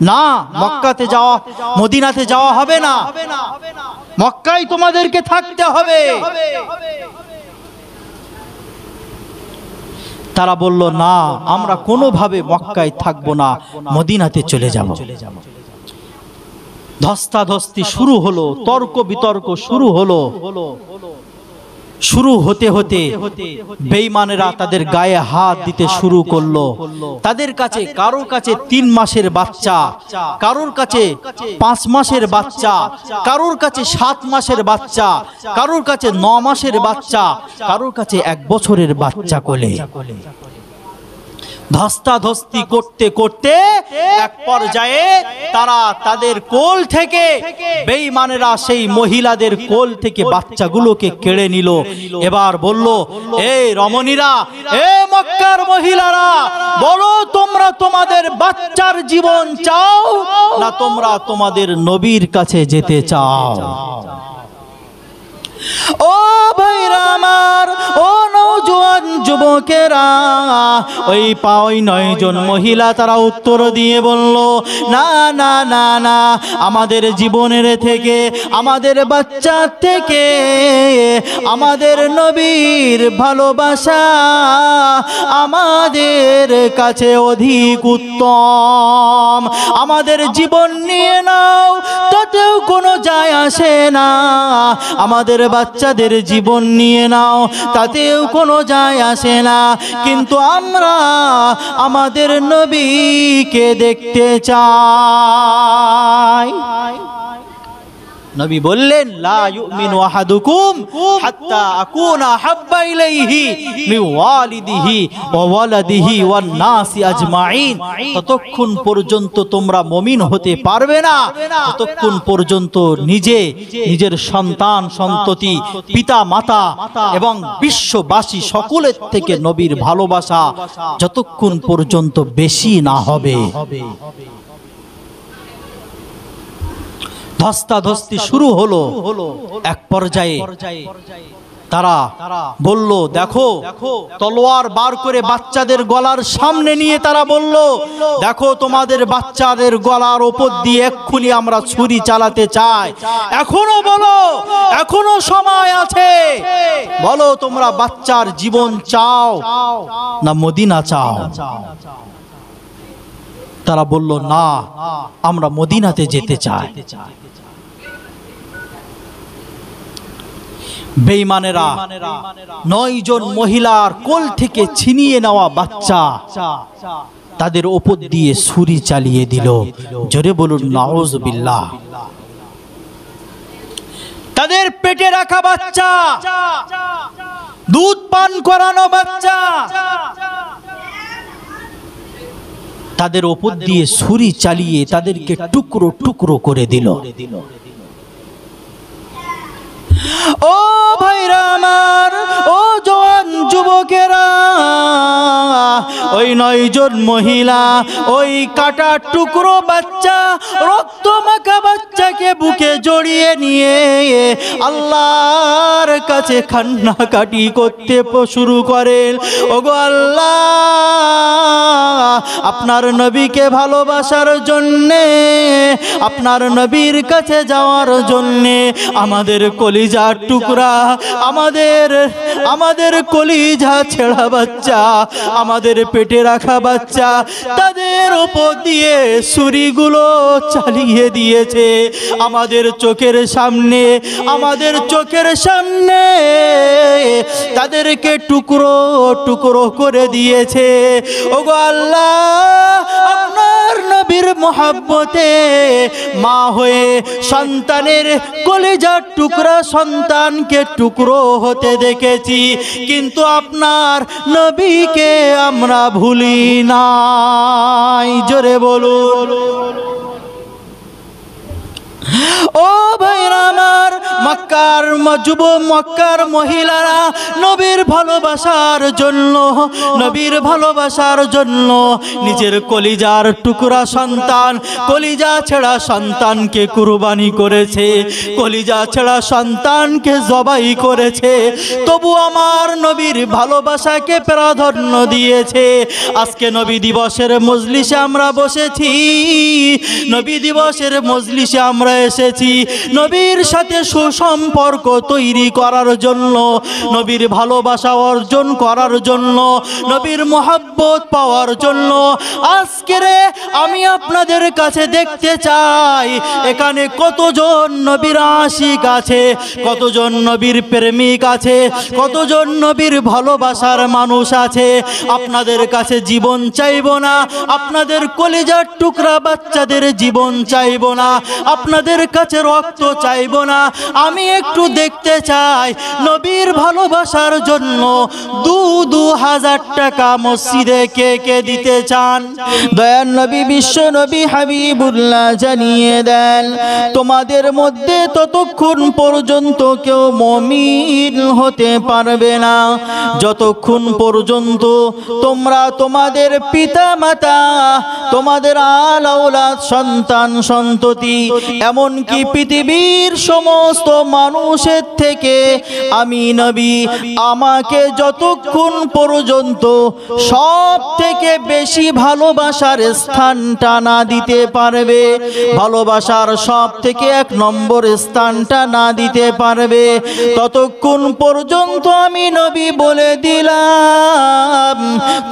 না, মক্কাতে যাওয়া, মদিনাতে যাওয়া হবে না, মক্কায় তোমাদেরকে থাকতে হবে। তারা বলল, না, আমরা কোনোভাবে মক্কায় থাকবো না, মদিনাতে চলে যাব। ধস্তাধস্তি শুরু হলো, তর্ক বিতর্ক শুরু হলো। শুরু হতে হতে বেঈমানেরা তাদের গায়ে হাত দিতে শুরু করলো। তাদের কাছে কারোর কাছে 3 মাসের বাচ্চা, কারোর কাছে 5 মাসের বাচ্চা, কারোর কাছে 7 মাসের বাচ্চা, কারোর কাছে 9 মাসের বাচ্চা, কারোর কাছে 1 বছরের বাচ্চা কোলে। ধস্তাধস্তি করতে করতে এক পর্যায়ে তারা তাদের কোল থেকে, বেঈমানেরা সেই মহিলাদের কোল থেকে বাচ্চাগুলোকে কেড়ে নিল। এবার বলল, এই রমণীরা, এ মক্কার মহিলারা, বলো তোমরা তোমাদের বাচ্চার জীবন চাও না তোমরা তোমাদের নবীর কাছে যেতে চাও? ও ভাইরা আমার, ও নওজোয়ান যুবকেরা, ওই 9 জন মহিলা তারা উত্তর দিয়ে বলল, না না না না, আমাদের জীবনের থেকে, আমাদের বাচ্চা থেকে আমাদের নবীর ভালোবাসা আমাদের কাছে অধিক উত্তম। আমাদের জীবন নিয়ে নাও, তাতেও কোনো যায় আসে না। আমাদের বাচ্চাদের জীবন নিয়ে নাও, তাতেও কোনো যায় আসে না, কিন্তু আমরা আমাদের নবীকে দেখতে চাই। নবী বললেন লা ইউমিনু আহাদুকুম হাত্তা আকুনা হাব্বা ইলাইহি মিন ওয়ালিদিহি ওয়া ওয়ালাদিহি ওয়ান নাসি আজমাইন। ততক্ষণ পর্যন্ত তোমরা মুমিন হতে পারবে না ততক্ষণ পর্যন্ত নিজের সন্তান সন্ততি পিতা মাতা এবং বিশ্ববাসী সকলের থেকে নবীর ভালোবাসা যতক্ষণ পর্যন্ত বেশি না হবে। ধস্তাধস্তি শুরু হলো। এক পর্যায়ে তারা বলল, দেখো, তলোয়ার বার করে বাচ্চাদের গলার সামনে নিয়ে তারা বলল, দেখো তোমাদের বাচ্চাদের গলার ওপর দিয়ে এক্ষুনি আমরা ছুরি চালাতে চাই। এখনো বলো, এখনো সময় আছে, বলো তোমরা বাচ্চার জীবন চাও না মদিনা চাও? তারা বলল, না, আমরা মদিনাতে যেতে চাই। বেঈমানেরা 9 জন মহিলার কোল থেকে ছিনিয়ে নেওয়া বাচ্চা তাদের উপর দিয়ে ছুরি চালিয়ে দিল। জোরে বলুন নাউজুবিল্লাহ। তাদের পেটে রাখা বাচ্চা, দুধ পান করানো বাচ্চা, তাদের উপর দিয়ে ছুরি চালিয়ে তাদেরকে টুকরো টুকরো করে দিল। ও ভাইরা আমার, ও জওয়ান যুবকেরা, ওই 9 জন মহিলা ওই কাটা টুকরো বাচ্চা, রক্ত মাখা বাচ্চাকে বুকে জড়িয়ে নিয়ে আল্লাহর কাছে কান্নাকাটি করতে শুরু করেন। ওগো আল্লাহ, আপনার নবীকে ভালোবাসার জন্যে, আপনার নবীর কাছে যাওয়ার জন্যে আমাদের কলিজার টুকরা, আমাদের কলিজা ছেঁড়া বাচ্চা, আমাদের পেটে রাখা বাচ্চা, তাদের উপর দিয়ে ছুরিগুলো চালিয়ে দিয়েছে। আমাদের চোখের সামনে তাদেরকে টুকরো টুকরো করে দিয়েছে। ওগো আল্লাহ, আপনার নবীর মহব্বতে মা হয়ে সন্তানের কলিজার টুকরা সন্তানকে টুকরো হতে দেখেছি, কিন্তু আপনার নবীকে আমরা ভুলি নাই। জোরে বলুন। ও ভাইরা আমার, মক্কার মহিলারা নবীর ভালোবাসার জন্য নিজের কলিজার টুকরা সন্তান, কলিজা ছেঁড়া সন্তানকে কুরবানি করেছে, কলিজা ছেঁড়া সন্তানকে জবাই করেছে, তবু আমার নবীর ভালোবাসাকে প্রাধান্য দিয়েছে। আজকে নবী দিবসের মজলিসে আমরা বসেছি, নবী দিবসের মজলিসে আমরা এসেছি নবীর সাথে সুসম্পর্ক তৈরি করার জন্য, নবীর ভালোবাসা অর্জন করার জন্য, নবীর মহব্বত পাওয়ার জন্য। আজকের আমি আপনাদের কাছে দেখতে চাই এখানে কতজন নবীর আশিক আছে, কতজন নবীর প্রেমিক আছে, কতজন নবীর ভালোবাসার মানুষ আছে। আপনাদের কাছে জীবন চাইবো না, আপনাদের কলিজার টুকরা বাচ্চাদের জীবন চাইবো না, আপনাদের কাছে রক্ত চাইবো না। আমি একটু দেখতে চাই নবীর ভালোবাসার জন্য 2,000 টাকা মসজিদে কে কে দিতে চান? দয়ার নবী বিশ্ব নবী হাবিবুল্লাহ জানিয়ে দেন, তোমাদের মধ্যে ততক্ষণ পর্যন্ত কেউ মুমিন হতে পারবে না যতক্ষণ পর্যন্ত তোমরা তোমাদের পিতা মাতা, তোমাদের আল আওলাদ, সন্তান সন্ততি, এমনকি পৃথিবীর সমস্ত মানুষের থেকে আমি নবী আমাকে যতক্ষণ পর্যন্ত সব থেকে বেশি ভালোবাসার স্থানটা না দিতে পারবে, ভালোবাসার সব থেকে 1 নম্বর স্থানটা না দিতে পারবে, ততক্ষণ পর্যন্ত আমি নবী বলে দিলাম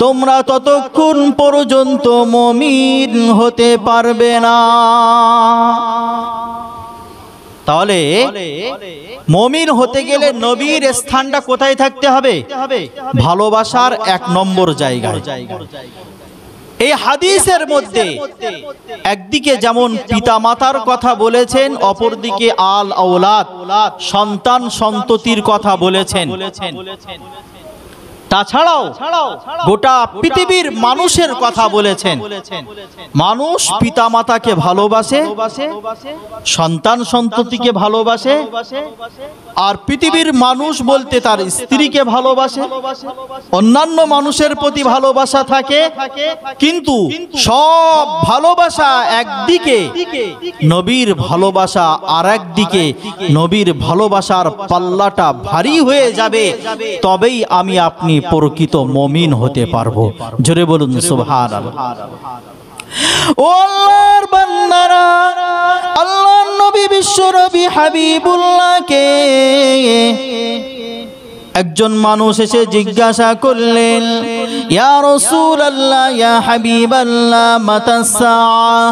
তোমরা ততক্ষণ পর্যন্ত মুমিন হতে পারবে না। তাহলে মুমিন হতে গেলে নবীর স্থানটা কোথায় থাকতে হবে? ভালোবাসার 1 নম্বর জায়গায়। এই হাদিসের মধ্যে একদিকে যেমন পিতামাতার কথা বলেছেন, অপরদিকে আল আওলাদ সন্তান সন্ততির কথা বলেছেন। তাছাড়াও গোটা পৃথিবীর মানুষের কথা বলেছেন। মানুষ পিতামাতাকে ভালোবাসে, সন্তান সন্ততিকে ভালোবাসে, আর পৃথিবীর মানুষ বলতে তার স্ত্রীকে ভালোবাসে, অন্যান্য মানুষের প্রতি ভালোবাসা থাকে। কিন্তু সব ভালোবাসা একদিকে, নবীর ভালোবাসা আর একদিকে। নবীর ভালোবাসার পাল্লাটা ভারী হয়ে যাবে, তবেই আমি আপনি প্রকৃত মুমিন হতে পারবো। জোরে বলুন সুবহানাল্লাহ। ও আল্লাহর বান্দারা, আল্লাহর নবী বিশ্ব নবী হাবিবুল্লাহকে একজন মানুষ এসে জিজ্ঞাসা করলেন, ইয়া রাসূলুল্লাহ, ইয়া হাবিবাল্লাহ, মাতাস সাআহ?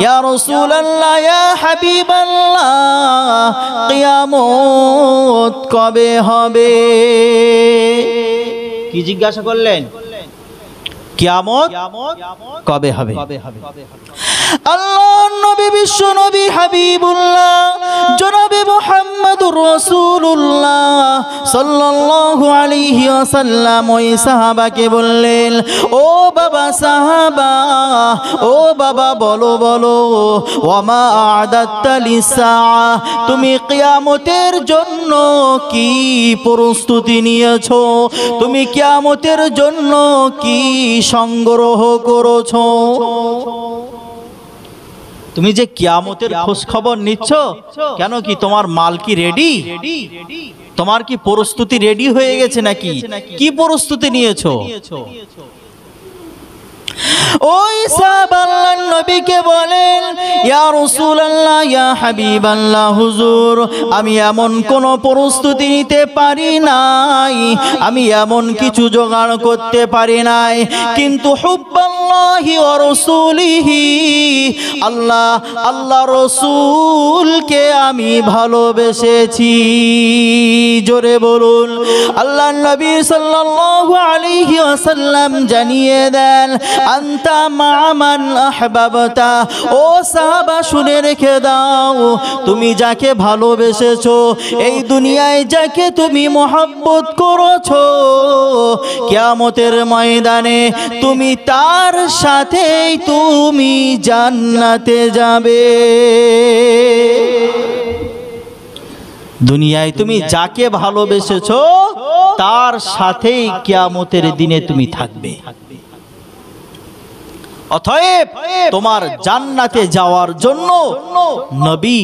ইয়া রাসূলুল্লাহ, ইয়া হাবিবাল্লাহ, কিয়ামত কবে হবে? কি জিজ্ঞাসা করলেন? কিয়ামত কবে হবে? আল্লাহর নবী বিশ্ব নবী হাবিবুল্লাহ জনাবে মুহাম্মদুর রাসূলুল্লাহ সাল্লাল্লাহু আলাইহি ওয়াসাল্লাম ওই সাহাবাকে বললেন, ও বাবা সাহাবা, ও বাবা বলো বলো, ওয়ামা আ'দাত্তা লিস-সাআহ, তুমি কিয়ামতের জন্য কি প্রস্তুতি নিয়েছো? তুমি কিয়ামতের জন্য কি সংগ্রহ করেছো? তুমি যে কিয়ামতের খোঁজ খবর নিচ্ছ, কেন কি তোমার মাল কি রেডি? তোমার কি প্রস্তুতি রেডি হয়ে গেছে নাকি? কি প্রস্তুতি নিয়েছো? ওই সাহাবা আল্লাহর নবীকে বলেন, ইয়া রাসূলুল্লাহ, ইয়া হাবিবাল্লাহ, হুজুর, আমি এমন কোন প্রস্তুতি নিতে পারি নাই, আমি এমন কিছু জোগাড় করতে পারি নাই, কিন্তু হুব্বাল্লাহি ওয়া রাসূলিহি, আল্লাহ রাসূলকে আমি ভালোবেসেছি। জোরে বলুন। আল্লাহর নবী সাল্লাল্লাহু আলাইহি ওয়াসাল্লাম জানিয়ে দেন, আনতা মা মান আহবাবতা, ও সাহাবা শুনে রেখে দাও, তুমি যাকে ভালোবেসেছো, এই দুনিয়ায় যাকে তুমি মহব্বত করেছো, কিয়ামতের ময়দানে তুমি তার সাথেই তুমি জান্নাতে যাবে। দুনিয়ায় তুমি যাকে ভালোবেসেছো তার সাথেই কিয়ামতের দিনে তুমি থাকবে। অতএব তোমার জান্নাতে যাওয়ার জন্য নবী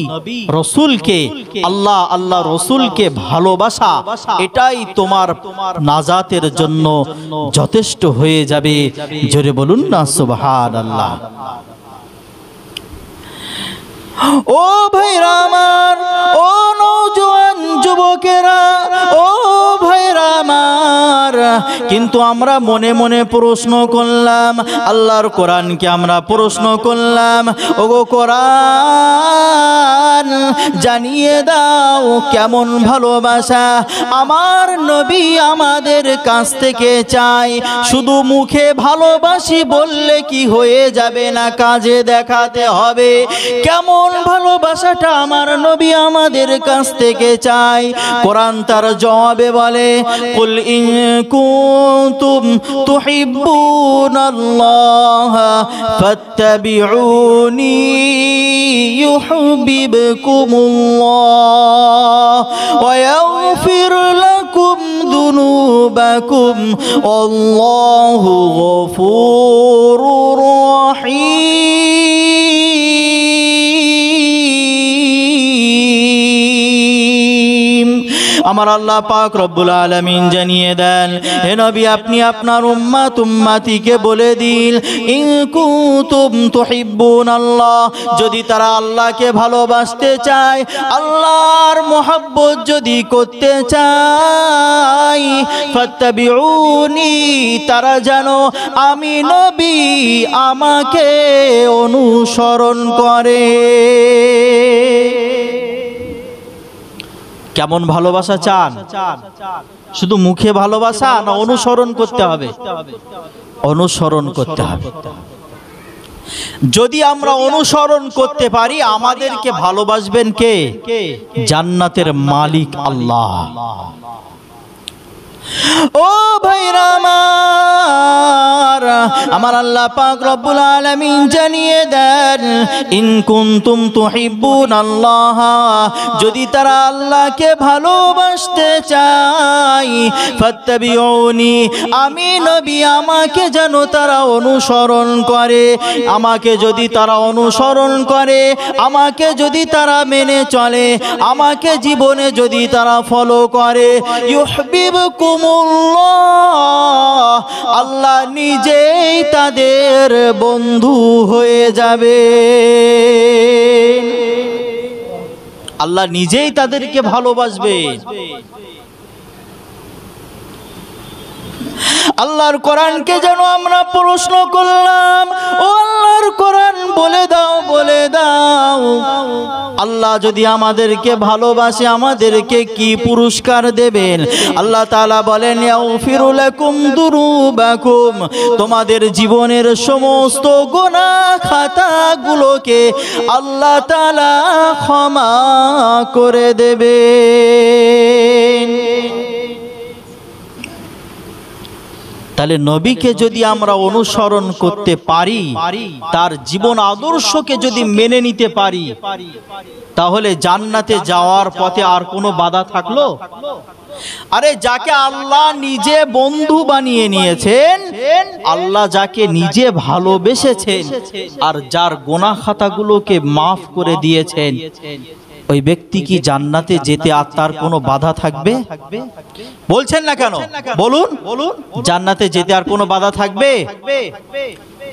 রাসূলকে, আল্লাহ রাসূলকে ভালোবাসা, এটাই তোমার নাজাতের জন্য যথেষ্ট হয়ে যাবে। জোরে বলুন না সুবহানাল্লাহ। ও ভাইরা আমার, ও নওজোয়ান যুবকেরা, ও ভাইরা আমার, কিন্তু আমরা মনে মনে প্রশ্ন করলাম, আল্লাহর কোরআনকে আমরা প্রশ্ন করলাম, ওগো কোরআন জানিয়ে দাও কেমন ভালোবাসা আমার নবী আমাদের কাছ থেকে চাই। শুধু মুখে ভালোবাসি বললে কি হয়ে যাবে না, কাজে দেখাতে হবে কেমন ভালোবাসাটা আমার নবী আমাদের কাছ থেকে চাই। কোরআন তার জবাবে বলে, কুল ইন কুনতুম তুহিব্বুনাল্লাহ ফাত্তাবিউনি ইউহিব্বুকুমুল্লাহ ওয়া ইয়াগফির লাকুম যুনুবাকুম আল্লাহু গফুরুর রহিম। আমার আল্লাহ পাক রব্বুল আলামিন জানিয়ে দেন, হে নবী আপনি আপনার উম্মতিকে বলে দিন, ইন কুনতুম তুহিব্বুনাল্লাহ, যদি তারা আল্লাহকে ভালোবাসতে চায়, আল্লাহর মহব্বত যদি করতে চায়, ফাত্তাবিউনি, তারা জানো আমি নবী আমাকে অনুসরণ করে। কেমন ভালোবাসা চান? শুধু মুখে ভালোবাসা না অনুসরণ করতে হবে? অনুসরণ করতে হবে। যদি আমরা অনুসরণ করতে পারি, আমাদেরকে ভালোবাসবেন কে? জান্নাতের মালিক আল্লাহ। ও ভাইরা আমার, আমার আল্লাহ পাক রব্বুল আলামিন জানিয়ে দেন, ইন কুনতুম তুহিব্বুনাল্লাহ, যদি তারা আল্লাহকে ভালোবাসতে চায়, ফাত্তাবিউনি, আমি নবী আমাকে যেন তারা অনুসরণ করে। আমাকে যদি তারা অনুসরণ করে, আমাকে যদি তারা মেনে চলে, আমাকে জীবনে যদি তারা ফলো করে, ইউহিব্বুকুম আল্লাহ নিজেই তাদের বন্ধু হয়ে যাবে। আল্লাহ নিজেই তাদেরকে ভালোবাসবে। আল্লাহর কোরআনকে যেন আমরা প্রশ্ন করলাম, ও আল্লাহর কোরআন বলে দাও, বলে দাও, আল্লাহ যদি আমাদেরকে ভালোবাসে আমাদেরকে কি পুরস্কার দেবেন? আল্লাহ তাআলা বলেন, ইয়াগফিরু লাকুম দুরুবাকুম, তোমাদের জীবনের সমস্ত গুনাহ খাতাগুলোকে আল্লাহ তাআলা ক্ষমা করে দেবেন। তাহলে নবীকে যদি আমরা অনুসরণ করতে পারি, তার জীবন আদর্শকে যদি মেনে নিতে পারি, তাহলে জান্নাতে যাওয়ার পথে আর কোনো বাধা থাকলো? আরে যাকে আল্লাহ নিজে বন্ধু বানিয়ে নিয়েছেন, আল্লাহ যাকে নিজে ভালোবেসেছেন, আর যার গুনাহ খাতাগুলোকে মাফ করে দিয়েছেন, ওই ব্যক্তি কি জান্নাতে যেতে আর তার কোনো বাধা থাকবে? বলছেন না কেন? বলুন, জান্নাতে যেতে আর কোনো বাধা থাকবে?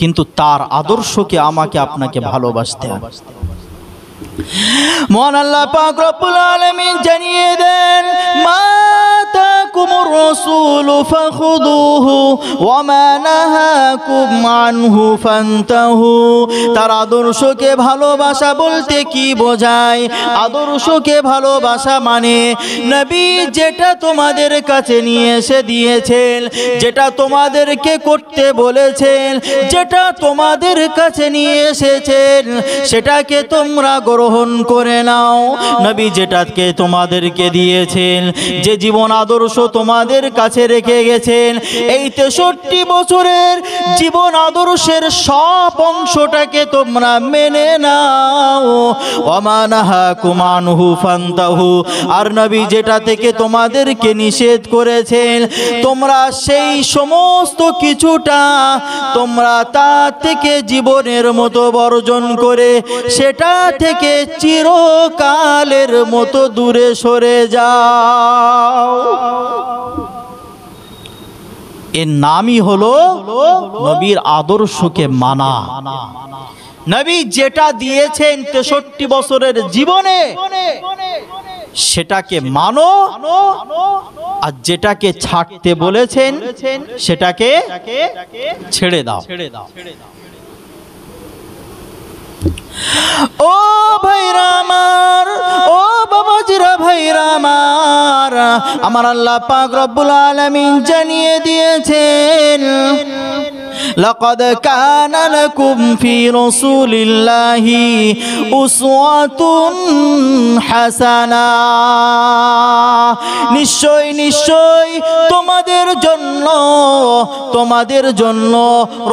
কিন্তু তার আদর্শকে আমাকে আপনাকে ভালোবাসতে হবে। মহান আল্লাহ পাক রব্বুল আলামিন জানিয়ে দেন, মা তাকুমুর রাসূলু ফাখুদুহু ওয়া মা নাহাকুম আনহু ফান্তাহু। তার আদর্শকে ভালোবাসা বলতে কি বোঝায়? আদর্শকে ভালোবাসা মানে নবী যেটা তোমাদের কাছে নিয়ে এসে দিয়েছেন, যেটা তোমাদেরকে করতে বলেছেন, যেটা তোমাদের কাছে নিয়ে এসেছেন, সেটাকে তোমরা গ্রহণ করে নাও। নবী যেটাকে তোমাদেরকে দিয়েছেন, যে জীবন আদর্শ তোমাদের কাছে রেখে গেছেন, এই 63 বছরের জীবন আদর্শের সব অংশটাকে তোমরা মেনে নাও। ওয়া নাহাকুম আনহু ফান্তাহু, আর নবী যেটা থেকে তোমাদেরকে নিষেধ করেছেন, তোমরা সেই সমস্ত কিছুটা তোমরা তা থেকে জীবনের মতো বর্জন করে সেটা থেকে চিরকালের মতো দূরে সরে যাও। এর নামই হলো নবীর আদর্শকে মানা। নবী যেটা দিয়েছেন 63 বছরের জীবনে, সেটাকে মানো, আর যেটাকে ছাড়তে বলেছেন সেটাকে ছেড়ে দাও। ও ভাইরা আমার, ও বাবাজিরা ভাইরা আমার, আমার আল্লাহ পাক রব্বুল আলামিন জানিয়ে দিয়েছেন, লাকাদ কানা লাকুম ফি রাসূলিল্লাহি উসওয়াতুন হাসানা। নিশ্চয় নিশ্চয় তোমাদের জন্য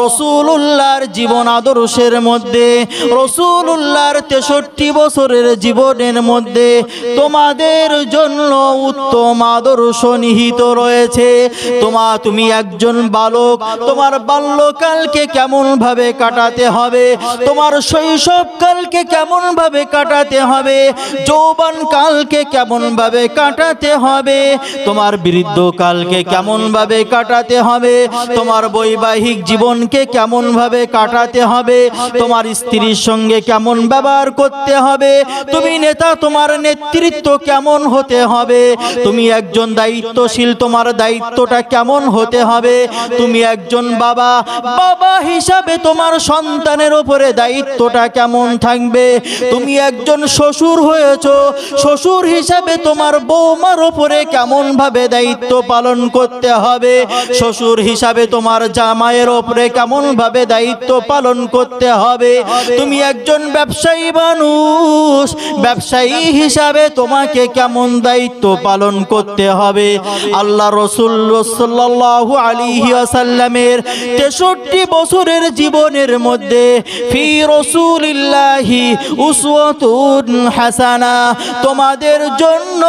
রাসূলুল্লাহর জীবন আদর্শের মধ্যে, রাসূলুল্লাহর 63 বছরের জীবনের মধ্যে তোমাদের জন্য উত্তম আদর্শ নিহিত রয়েছে। তুমি একজন বালক, তোমার বাল্যকালকে কেমন ভাবে কাটাতে হবে, তোমার শৈশবকালকে কেমন ভাবে কাটাতে হবে, যৌবনকালকে কেমন ভাবে কাটাতে হবে, তোমার বৃদ্ধকালকে কেমন ভাবে কাটাতে হবে, তোমার বৈবাহিক জীবনকে কেমন ভাবে কাটাতে হবে, তোমার স্ত্রীর সঙ্গে কেমন ব্যবহার করতে হবে, তুমি নেতা, তোমার নেতৃত্ব কেমন হতে হবে, তুমি একজন দায়িত্বশীল, তোমার দায়িত্বটা কেমন হতে হবে, তুমি একজন বাবা, বাবা হিসাবে তোমার সন্তানের উপরে দায়িত্বটা কেমন থাকবে? তুমি একজন শ্বশুর হয়েছো, শ্বশুর হিসাবে তোমার বৌমার উপরে কেমন ভাবে দায়িত্ব পালন করতে হবে? শ্বশুর হিসাবে তোমার জামাইয়ের উপরে কেমন ভাবে দায়িত্ব পালন করতে হবে? তুমি একজন ব্যবসায়ী মানুষ, ব্যবসায়ী হিসাবে তোমাকে কেমন দায়িত্ব পালন করতে হবে? আল্লাহ রাসূল সাল্লাল্লাহু আলাইহি ওয়াসাল্লামের 63 বছরের জীবনের মধ্যে ফি রাসূলিল্লাহি উসওয়াতুন হাসানা, তোমাদের জন্য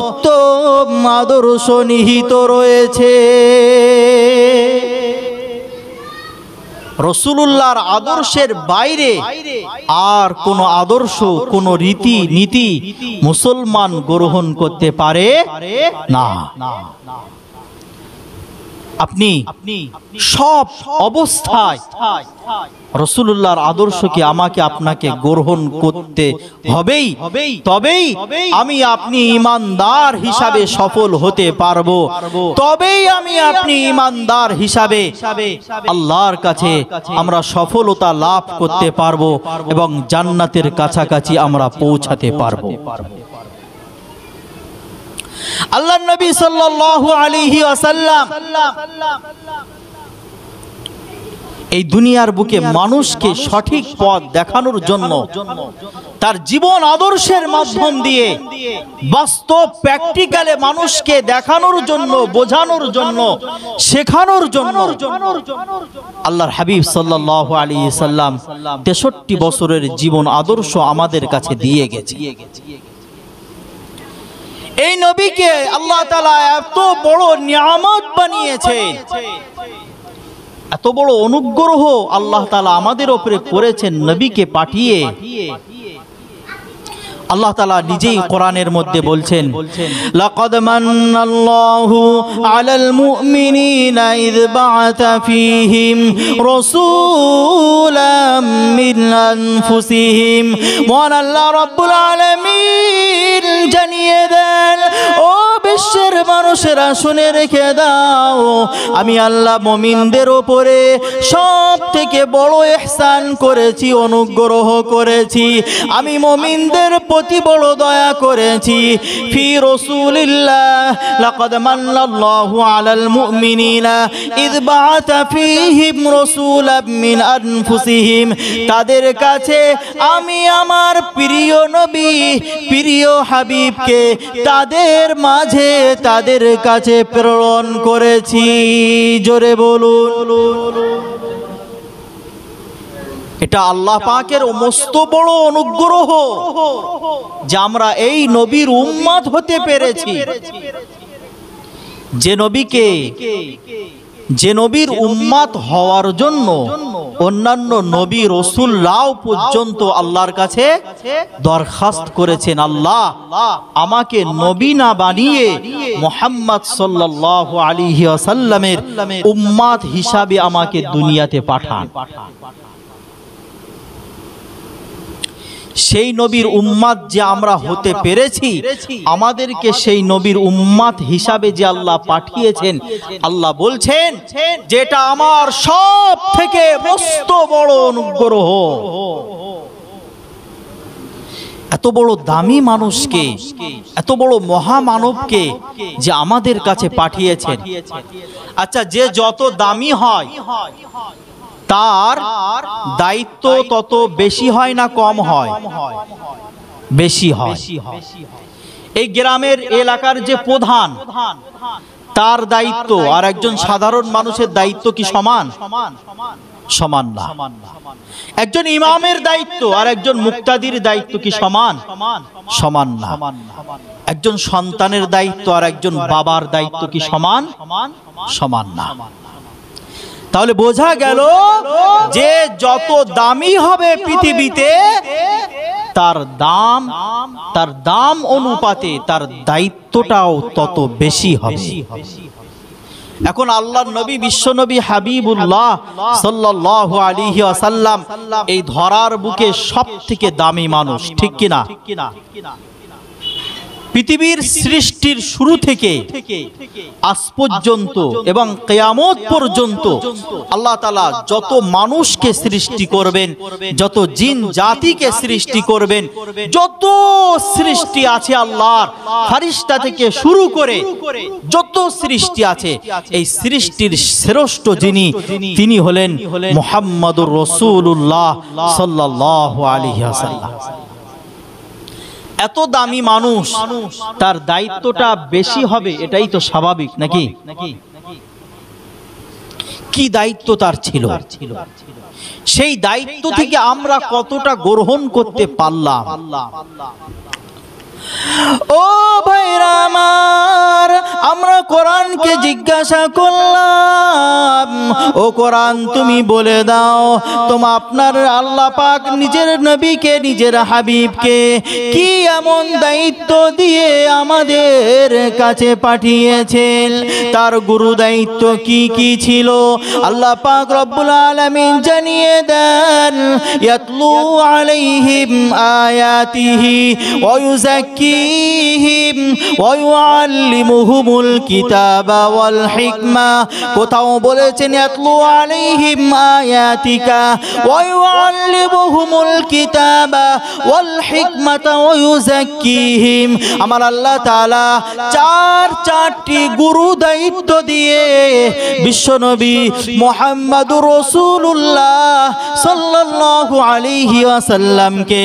উত্তম আদর্শ নিহিত রয়েছে। রাসূলুল্লাহর আদর্শের বাইরে আর কোন আদর্শ, কোন রীতি নীতি মুসলমান গ্রহণ করতে পারে না। আপনি সব অবস্থায় রাসূলুল্লাহর আদর্শকে আমাকে আপনাকে গ্রহণ করতে হবেই, তবেই আমি আপনি ঈমানদার হিসাবে সফল হতে পারবো, তবেই আমি আপনি ঈমানদার হিসাবে আল্লাহর কাছে আমরা সফলতা লাভ করতে পারবো এবং জান্নাতের কাছাকাছি আমরা পৌঁছাতে পারবো। আল্লাহর নবী সাল্লাল্লাহু আলাইহি ওয়াসাল্লাম এই দুনিয়ার বুকে মানুষকে সঠিক পথ দেখানোর জন্য তার জীবন আদর্শের মাধ্যম দিয়ে বাস্তব প্র্যাকটিক্যালে মানুষকে দেখানোর জন্য, বোঝানোর জন্য, শেখানোর জন্য আল্লাহর হাবিব সাল্লাল্লাহু আলাইহি সাল্লাম 63 বছরের জীবন আদর্শ আমাদের কাছে দিয়ে গেছে। এই নবীকে আল্লাহ তাআলা এত বড় নিয়ামত বানিয়েছেন, এত বড় অনুগ্রহ আল্লাহ তাআলা আমাদের উপরে করেছেন নবীকে পাঠিয়ে। আল্লাহ তাআলা নিজেই কোরআনের মধ্যে বলছেন, লাকাদ মান্নাল্লাহু আলাল মুমিনিনা ইয বাআতা ফীহিম রাসূলাম মিন আনফুসিহিম। মহান আল্লাহ রাব্বুল আলামিন জানিয়ে দেন, ও বিশ্বের মানুষেরা শুনে রেখে দাও, আমি আল্লাহ মুমিনদের উপরে সব থেকে বড় ইহসান করেছি, অনুগ্রহ করেছি। আমি মুমিনদের প্রতি বড় দয়া করেছি। ফি রাসূলিল্লাহ লাকাদ মান্নাল্লাহু আলাল মুমিনিনা ইয বাআতা ফীহিম রাসূলাম মিন আনফুসিহিম। তাদের কাছে আমি আমার প্রিয় নবী, প্রিয় হাবিবকে তাদের মাঝে, তাদের কাছে প্রেরণ করেছি। জোরে বলুন। এটা আল্লাহ পাকের মস্ত বড় অনুগ্রহ যে আমরা এই নবীর উম্মত হতে পেরেছি। যে নবীর উম্মত হওয়ার জন্য অন্যান্য নবী রাসূলরাও পর্যন্ত আল্লাহর কাছে দরখাস্ত করেছেন, আল্লাহ আমাকে নবী না বানিয়ে মুহাম্মদ সাল্লাল্লাহু আলাইহি ওয়াসাল্লামের উম্মত হিসাবে আমাকে দুনিয়াতে পাঠান। সেই নবীর উম্মত যে আমরা হতে পেরেছি, আমাদেরকে সেই নবীর উম্মত হিসাবে যে আল্লাহ পাঠিয়েছেন, আল্লাহ বলছেন যেটা আমার সব থেকে মস্ত বড় অনুগ্রহ। এত বড় দামি মানুষকে, এত বড় মহামানবকে যে আমাদের কাছে পাঠিয়েছেন। আচ্ছা, যে যত দামি হয় তার দায়িত্ব তত বেশি হয় না কম হয়? বেশি হয়। এই গ্রামের এলাকার যে প্রধান, তার দায়িত্ব আর একজন সাধারণ মানুষের দায়িত্ব কি সমান? সমান না। একজন ইমামের দায়িত্ব আর একজন মুক্তাদির দায়িত্ব কি সমান? সমান না। একজন সন্তানের দায়িত্ব আর একজন বাবার দায়িত্ব কি সমান? সমান না। তাহলে বোঝা গেল যে যত দামি হবে পৃথিবীতে তার দাম অনুপাতে তার দায়িত্বটাও তত বেশি হবে। এখন আল্লাহর নবী, বিশ্বনবী হাবিবুল্লাহ সাল্লাল্লাহু আলাইহি ওয়াসাল্লাম এই ধরার বুকে সবথেকে দামি মানুষ, ঠিক কিনা? পৃথিবীর সৃষ্টির শুরু থেকে আজ পর্যন্ত এবং কিয়ামত পর্যন্ত আল্লাহ তাআলা যত মানুষকে সৃষ্টি করবেন, যত জিন জাতিকে সৃষ্টি করবেন, যত সৃষ্টি আছে আল্লাহর, ফেরেশতা থেকে শুরু করে যত সৃষ্টি আছে, এই সৃষ্টির শ্রেষ্ঠ যিনি, তিনি হলেন মুহাম্মদুর রাসূলুল্লাহ সাল্লাল্লাহু আলাইহি ওয়াসাল্লাম। এত দামি মানুষ, তার দায়িত্বটা বেশি হবে, এটাই তো স্বাভাবিক নাকি? কি দায়িত্ব তার ছিল, সেই দায়িত্ব থেকে আমরা কতটা গ্রহণ করতে পারলাম? ও ভাইরা আমার, আমরা কোরআনকে জিজ্ঞাসা করলাম, ও কোরআন তুমি বলে দাও, তোমার আপনার আল্লাহ পাক নিজের নবীকে, নিজের হাবিবকে কি এমন দায়িত্ব দিয়ে আমাদের কাছে পাঠিয়েছেন? তার গুরু দায়িত্ব কি কি ছিল? আল্লাহ পাক রব্বুল আলামিন জানিয়ে দেন, ইয়াতলু আলাইহিম আয়াতিহি ওয়া ইউযাক্কিহিম ওয়া ইউআল্লিমুহুমুল কিতাবা ওয়াল হিকমা। কোথাও বলেছেন ইয়াতলু আলাইহিম আয়াতিকা ওয়া ইউআল্লিমুহুমুল কিতাবা ওয়াল হিকমাতা ওয়া ইউযাক্কিহিম। আমার আল্লাহ তাআলা চারটি গুরু দায়িত্ব দিয়ে বিশ্বনবী মুহাম্মদুর রাসূলুল্লাহ সাল্লাল্লাহু আলাইহি ওয়াসাল্লামকে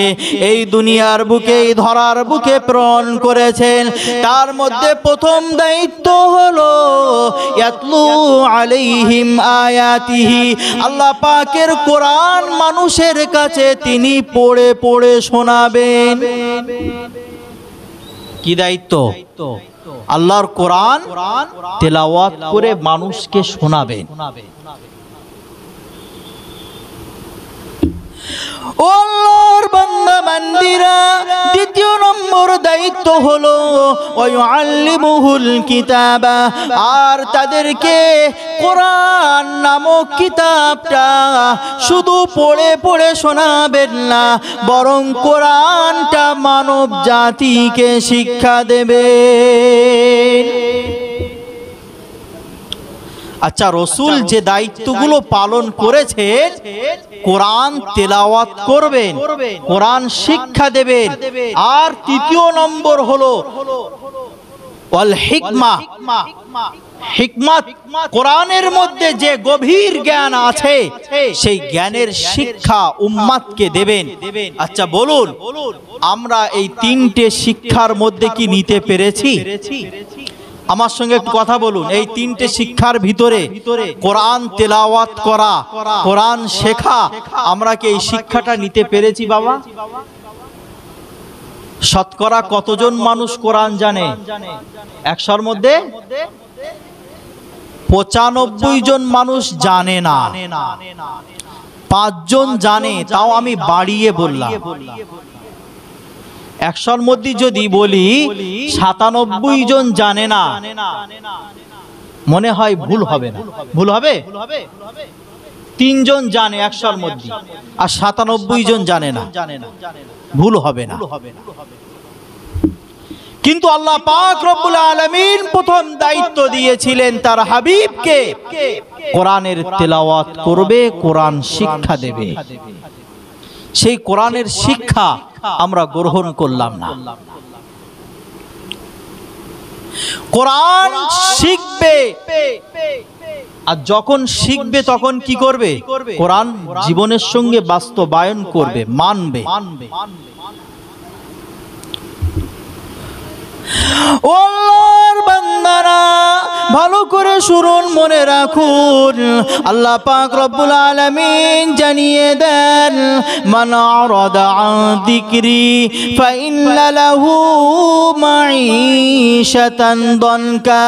এই দুনিয়ার বুকে, এই ধরার বুকে প্রেরণ করেছেন। তার মধ্যে প্রথম দায়িত্ব হলো ইয়াতলু আলাইহিম আয়াতিহি, আল্লাহ পাকের কোরআন মানুষের কাছে তিনি পড়ে পড়ে শোনাবেন। কি দায়িত্ব? আল্লাহর কোরআন তেলাওয়াত করে মানুষকে শোনাবেন। ও আল্লাহর বান্দা বান্দিরা, দ্বিতীয় নম্বর দায়িত্ব হলো ওয়ায়ুআল্লিমুহুল কিতাবা, আর তাদেরকে কোরআন নামক কিতাবটা শুধু পড়ে পড়ে শোনাবেন না, বরং কোরআনটা মানব জাতিকে শিক্ষা দেবেন। আচ্ছা, রসুল যে দায়িত্বগুলো পালন করেছেন, কোরআন তেলাওয়াত করবেন, কোরআন শিক্ষা দেবেন, আর তৃতীয় নম্বর হলো ওয়াল হিকমা। হিকমত, কোরআনের মধ্যে যে গভীর জ্ঞান আছে, সেই জ্ঞানের শিক্ষা উম্মতকে দেবেন। আচ্ছা বলুন, আমরা এই তিনটে শিক্ষার মধ্যে কি নিতে পেরেছি? আমার সঙ্গে একটু কথা বলুন। এই তিনটে শিক্ষার ভিতরে কোরআন তেলাওয়াত করা, কোরআন শেখা, আমরা কি এই শিক্ষাটা নিতে পেরেছি বাবা? শতকরা কতজন মানুষ কোরআন জানে? 100-র মধ্যে 95 জন মানুষ জানে না, 5 জন জানে, তাও আমি বাড়িয়ে বললাম। 100-র মধ্যে যদি বলি 97 জন জানে না, মনে হয় ভুল হবে না? ভুল হবে? 3 জন জানে 100-র মধ্যে, আর 97 জন জানে না, ভুল হবে না। কিন্তু আল্লাহ পাক রব্বুল আলামিন প্রথম দায়িত্ব দিয়েছিলেন তার হাবিবকে, কোরআনের তেলাওয়াত করবে, কোরআন শিক্ষা দেবে। সেই কোরআনের শিক্ষা আমরা গ্রহণ করলাম না। কোরআন শিখবে, আর যখন শিখবে তখন কি করবে? কোরআন জীবনের সঙ্গে বাস্তবায়ন করবে, মানবে। ও আল্লাহর বান্দারা, ভালো করে শুনুন, মনে রাখুন, আল্লাহ পাক রব্বুল আলামিন জানিয়ে দেন, মান আরাদা আন যিকরি ফাইন্না লাহু মাঈশাতান দানকা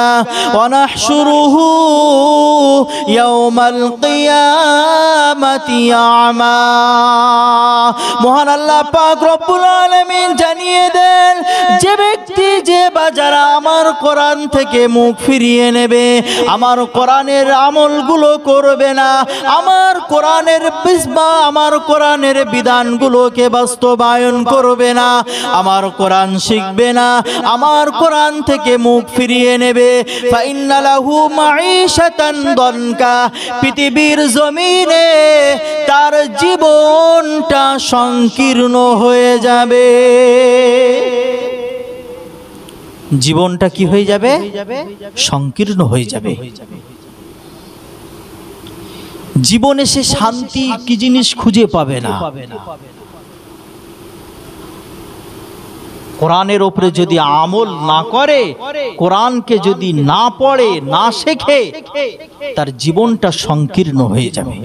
ওয়া নাহশুরুহু ইয়াওমাল কিয়ামাতি আমা। মহান আল্লাহ পাক রব্বুল আলামিন জানিয়ে দেন, যে ব্যক্তি ব্যক্তি যে বা যারা আমার কোরআন থেকে মুখ ফিরিয়ে নেবে, আমার কোরআনের আমলগুলো করবে না, আমার কোরআনের আমার কোরআনের বিধানগুলোকে বাস্তবায়ন করবে না, আমার কোরআন শিখবে না, আমার কোরআন থেকে মুখ ফিরিয়ে নেবে, ফাইন্না লাহু মাঈশাতান দনকা, পৃথিবীর জমিনে তার জীবনটা সংকীর্ণ হয়ে যাবে। জীবনটা কি হয়ে যাবে? সংকীর্ণ হয়ে যাবে। জীবনে সে শান্তি কি জিনিস খুঁজে পাবে না। কোরআনের উপরে যদি আমল না করে, কোরআনকে যদি না পড়ে, না শেখে, তার জীবনটা সংকীর্ণ হয়ে যাবে।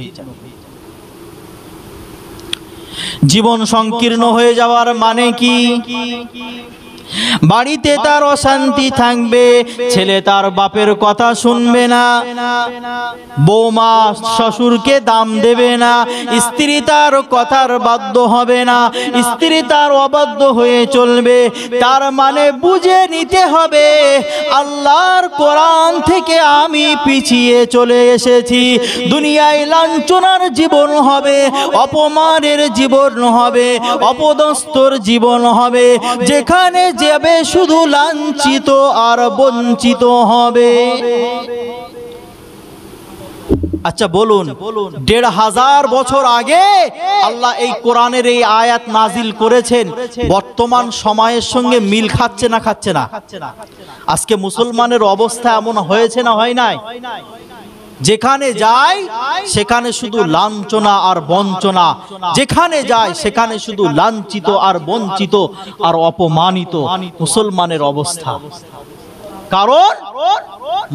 জীবন সংকীর্ণ হয়ে যাওয়ার মানে কি? বাড়িতে তার অশান্তি থাকবে, ছেলে তার বাপের কথা শুনবে না, বৌমা শ্বশুরকে দাম দেবে না, স্ত্রী তার কথার বাধ্য হবে না, স্ত্রী তার অবাধ্য হয়ে চলবে। তার মানে বুঝে নিতে হবে আল্লাহর কোরআন থেকে আমি পিছিয়ে চলে এসেছি। দুনিয়ায় লাঞ্ছনার জীবন হবে, অপমানের জীবন হবে, অপদস্থর জীবন হবে, যেখানে যাবে শুধু লাঞ্ছিত আর বঞ্চিত হবে। আচ্ছা বলুন, ১৫০০ বছর আগে আল্লাহ এই কোরআনের এই আয়াত নাজিল করেছেন, বর্তমান সময়ের সঙ্গে মিল খাচ্ছে না খাচ্ছে না? আজকে মুসলমানের অবস্থা এমন হয়েছে না হয় নাই? যেখানে যায় সেখানে শুধু লাঞ্ছনা আর বঞ্চনা, যেখানে যায় সেখানে শুধু লাঞ্ছিত আর বঞ্চিত আর অপমানিত মুসলমানের অবস্থা। কারণ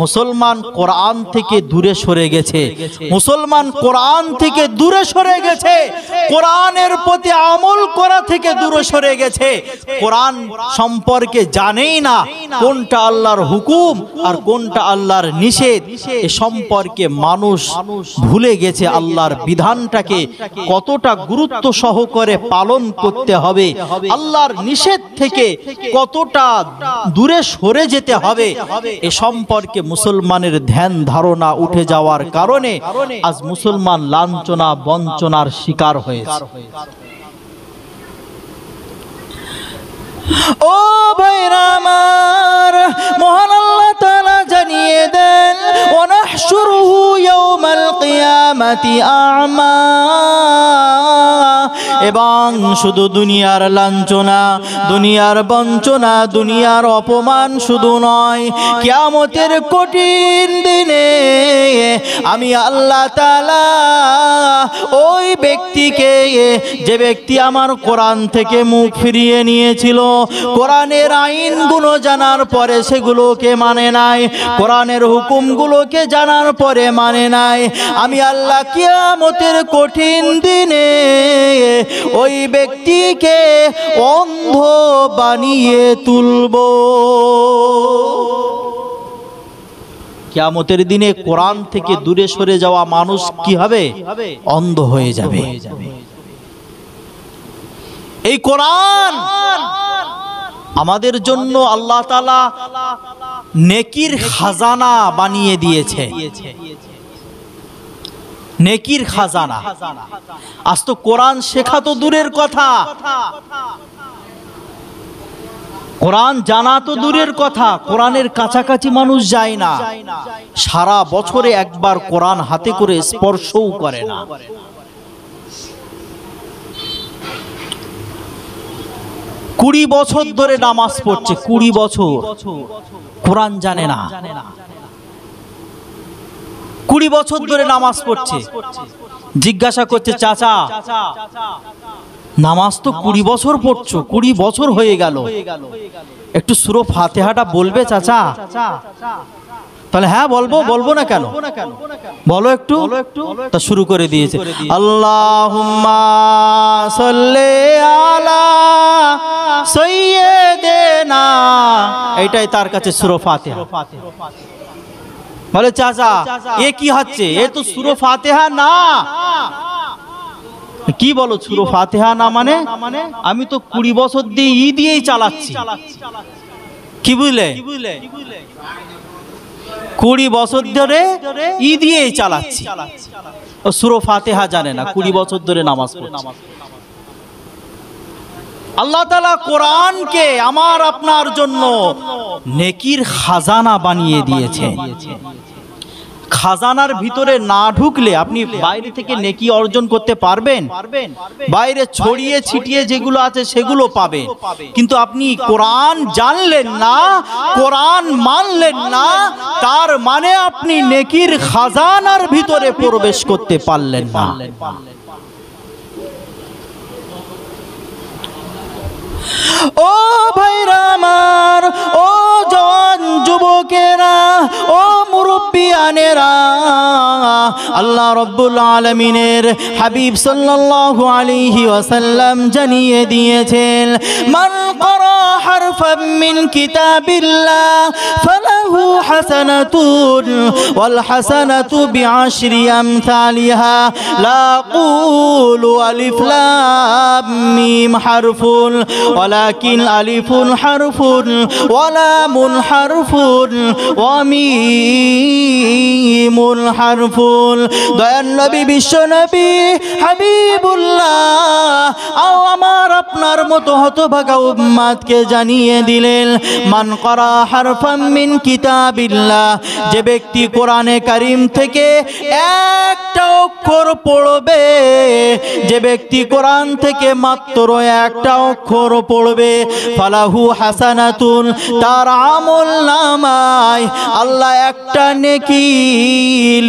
মুসলমান কোরআন থেকে দূরে সরে গেছে, মুসলমান কোরআন থেকে দূরে সরে গেছে, কোরআনের প্রতি আমল করা থেকে দূরে সরে গেছে, কোরআন সম্পর্কে জানেই না কোনটা আল্লাহর হুকুম আর কোনটা আল্লাহর নিষেধ। এ সম্পর্কে মানুষ ভুলে গেছে আল্লাহর বিধানটাকে কতটা গুরুত্ব সহকারে পালন করতে হবে, আল্লাহর নিষেধ থেকে কতটা দূরে সরে যেতে হবে, এ সম্পর্কে মুসলমানের ধ্যান ধারণা উঠে যাওয়ার কারণে আজ মুসলমান লাঞ্ছনা বঞ্চনার শিকার হয়েছে। ও ভাইরা আমার, মহান আল্লাহ তাআলা জানিয়ে দেন, ওয়ানাহশুরুহু ইয়াওমাল কিয়ামাতি আ'মা। এবং শুধু দুনিয়ার লাঞ্ছনা, দুনিয়ার বঞ্চনা, দুনিয়ার অপমান শুধু নয়, কিয়ামতের কঠিন দিনে আমি আল্লাহ তাআলা ওই ব্যক্তিকে, যে ব্যক্তি আমার কোরআন থেকে মুখ ফিরিয়ে নিয়েছিল, কোরআনের আইনগুলো জানার পরে সেগুলোকে মানে নাই, কোরআনের হুকুমগুলোকে জানার পরে মানে নাই, আমি আল্লাহ কিয়ামতের কঠিন দিনে ওই ব্যক্তিকে অন্ধ বানিয়ে তুলব। কিয়ামতের দিনে কোরআন থেকে দূরে সরে যাওয়া মানুষ কি হবে? অন্ধ হয়ে যাবে। এই কোরআন আমাদের জন্য আল্লাহ তাআলা নেকির খাজানা বানিয়ে দিয়েছে, নেকির খাজানা। আজ তো কোরআন শেখা তো দূরের কথা, কোরআন জানা তো দূরের কথা, কোরআনের কাছাকাছি মানুষ যায় না, সারা বছরে একবার কোরআন হাতে করে স্পর্শও করে না। 20 বছর ধরে নামাজ পড়ছে, 20 বছর কোরআন জানে না, 20 বছর ধরে নামাজ পড়ছে। জিজ্ঞাসা করছে, চাচা নামাজ তো 20 বছর পড়ছো, 20 বছর হয়ে গেল, একটু সূরা ফাতিহাটা বলবে চাচা? তাহলে হ্যাঁ বলবো, বলবো না কেন, বলো একটু। তা শুরু করে দিয়েছে, আল্লাহুম্মা সাল্লি আলা সাইয়্যিদিনা, এইটাই তার কাছে সূরা ফাতিহা। বলে চাচা এ কি হচ্ছে, এ তো সূরা ফাতিহা না। কি বলো সূরা ফাতিহা না মানে? আমি তো 20 বছর দিয়ে দিয়েই চালাচ্ছি। কি বুঝলে? 20 বছর ধরে ই দিয়েই চালাচ্ছি, ও সূরা ফাতিহা জানে না, 20 বছর ধরে নামাজ পড়ছে। আল্লাহ তাআলা কোরআনকে আমার আপনার জন্য নেকির খাজানা বানিয়ে দিয়েছে। খাজানার ভিতরে না ঢুকলে আপনি বাইরে থেকে নেকি অর্জন করতে পারবেন? বাইরে ছড়িয়ে ছিটিয়ে যেগুলো আছে সেগুলো পাবেন, কিন্তু আপনি কোরআন জানলেন না, কোরআন মানলেন না, তার মানে আপনি নেকির খাজানার ভিতরে প্রবেশ করতে পারলেন না। ও ভাইরা আমার, ও জওয়ান যুবকেরা, ও মুরব্বিয়ানেরা, আল্লাহ রাব্বুল আলামিনের হাবিব সাল্লাল্লাহু আলাইহি ওয়াসাল্লাম জানিয়ে দিয়েছেন, মান ক্বারা হারফাম মিন কিতাবিল্লাহ ফালাহু হাসানাতুন ওয়াল হাসানাতু বিআশরি আমসালিহা লা আকুলু আলিফ লাম মিম হারফুন ওয়ালাকিন আলিফুন হারফুন ওয়া লামুন হারফুন ওয়া মিমুন হারফুন। দয়ার নবী, বিশ্ব নবী হাবিবুল্লাহ আমার আপনার মতো হতভাগা উম্মতকে জানিয়ে দিলেন, মান ক্বারা হারফাম মিন কিতাবিল্লাহ, যে ব্যক্তি কোরআনে কারীম থেকে একটা অক্ষর পড়বে, যে ব্যক্তি কোরআন থেকে মাত্র একটা অক্ষর পড়বে, ফালাহু হাসানাতুন, তার আমল নামায় আল্লাহ একটা নেকি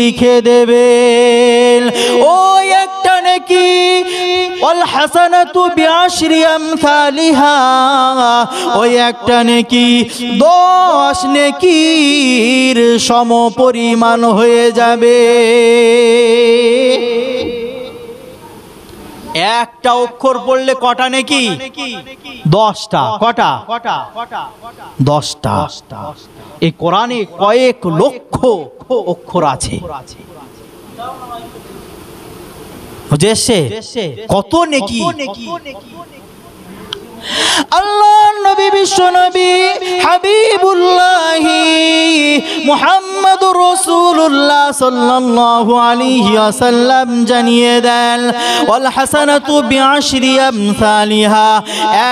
লিখে দেবেন। ওই একটা নেকি, ওয়াল হাসানাতু বিআশরি আমসালিহা, ওই একটা নেকি 10 নেকির সমপরিমাণ হয়ে যাবে। একটা অক্ষর পড়লে কটা নেকি? 10টা। কটা? 10টা। এই কোরআনে কয়েক লক্ষ অক্ষর আছে। বুঝেছে কত নেকি? আল্লাহ নবী, বিশ্ব নবী হাবিবুল্লাহ মুহাম্মদুর রাসূলুল্লাহ সাল্লাল্লাহু আলাইহি ওয়াসাল্লাম জানিয়ে দেন, ওয়াল হাসানাতু বিআশরি আমসালিহা,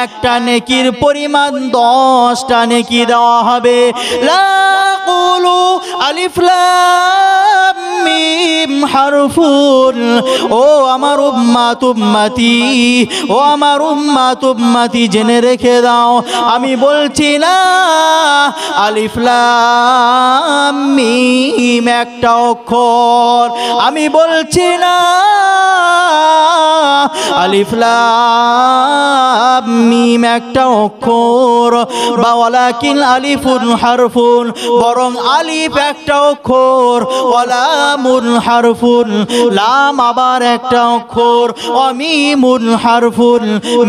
একটা নেকির পরিমাণ 10টা নেকি দেওয়া হবে। লা আকুলু আলিফ লাম মিম হারফুন, ও আমার উম্মত উম্মতি, ও আমার উম্মত উম্মতি, জেনে রেখে দাও, আমি বলছি না আলিফ লাম মিম একটা অক্ষর, আমি বলছি না আলিফ লাম মিম একটা অক্ষর, বা ওয়ালাকিন আলিফুন হারফুন, বরং আলিফ একটা অক্ষর, ওয়ালামুন হারফুন, লাম আবার একটা অক্ষর, ওয়া মিমুন হারফুন,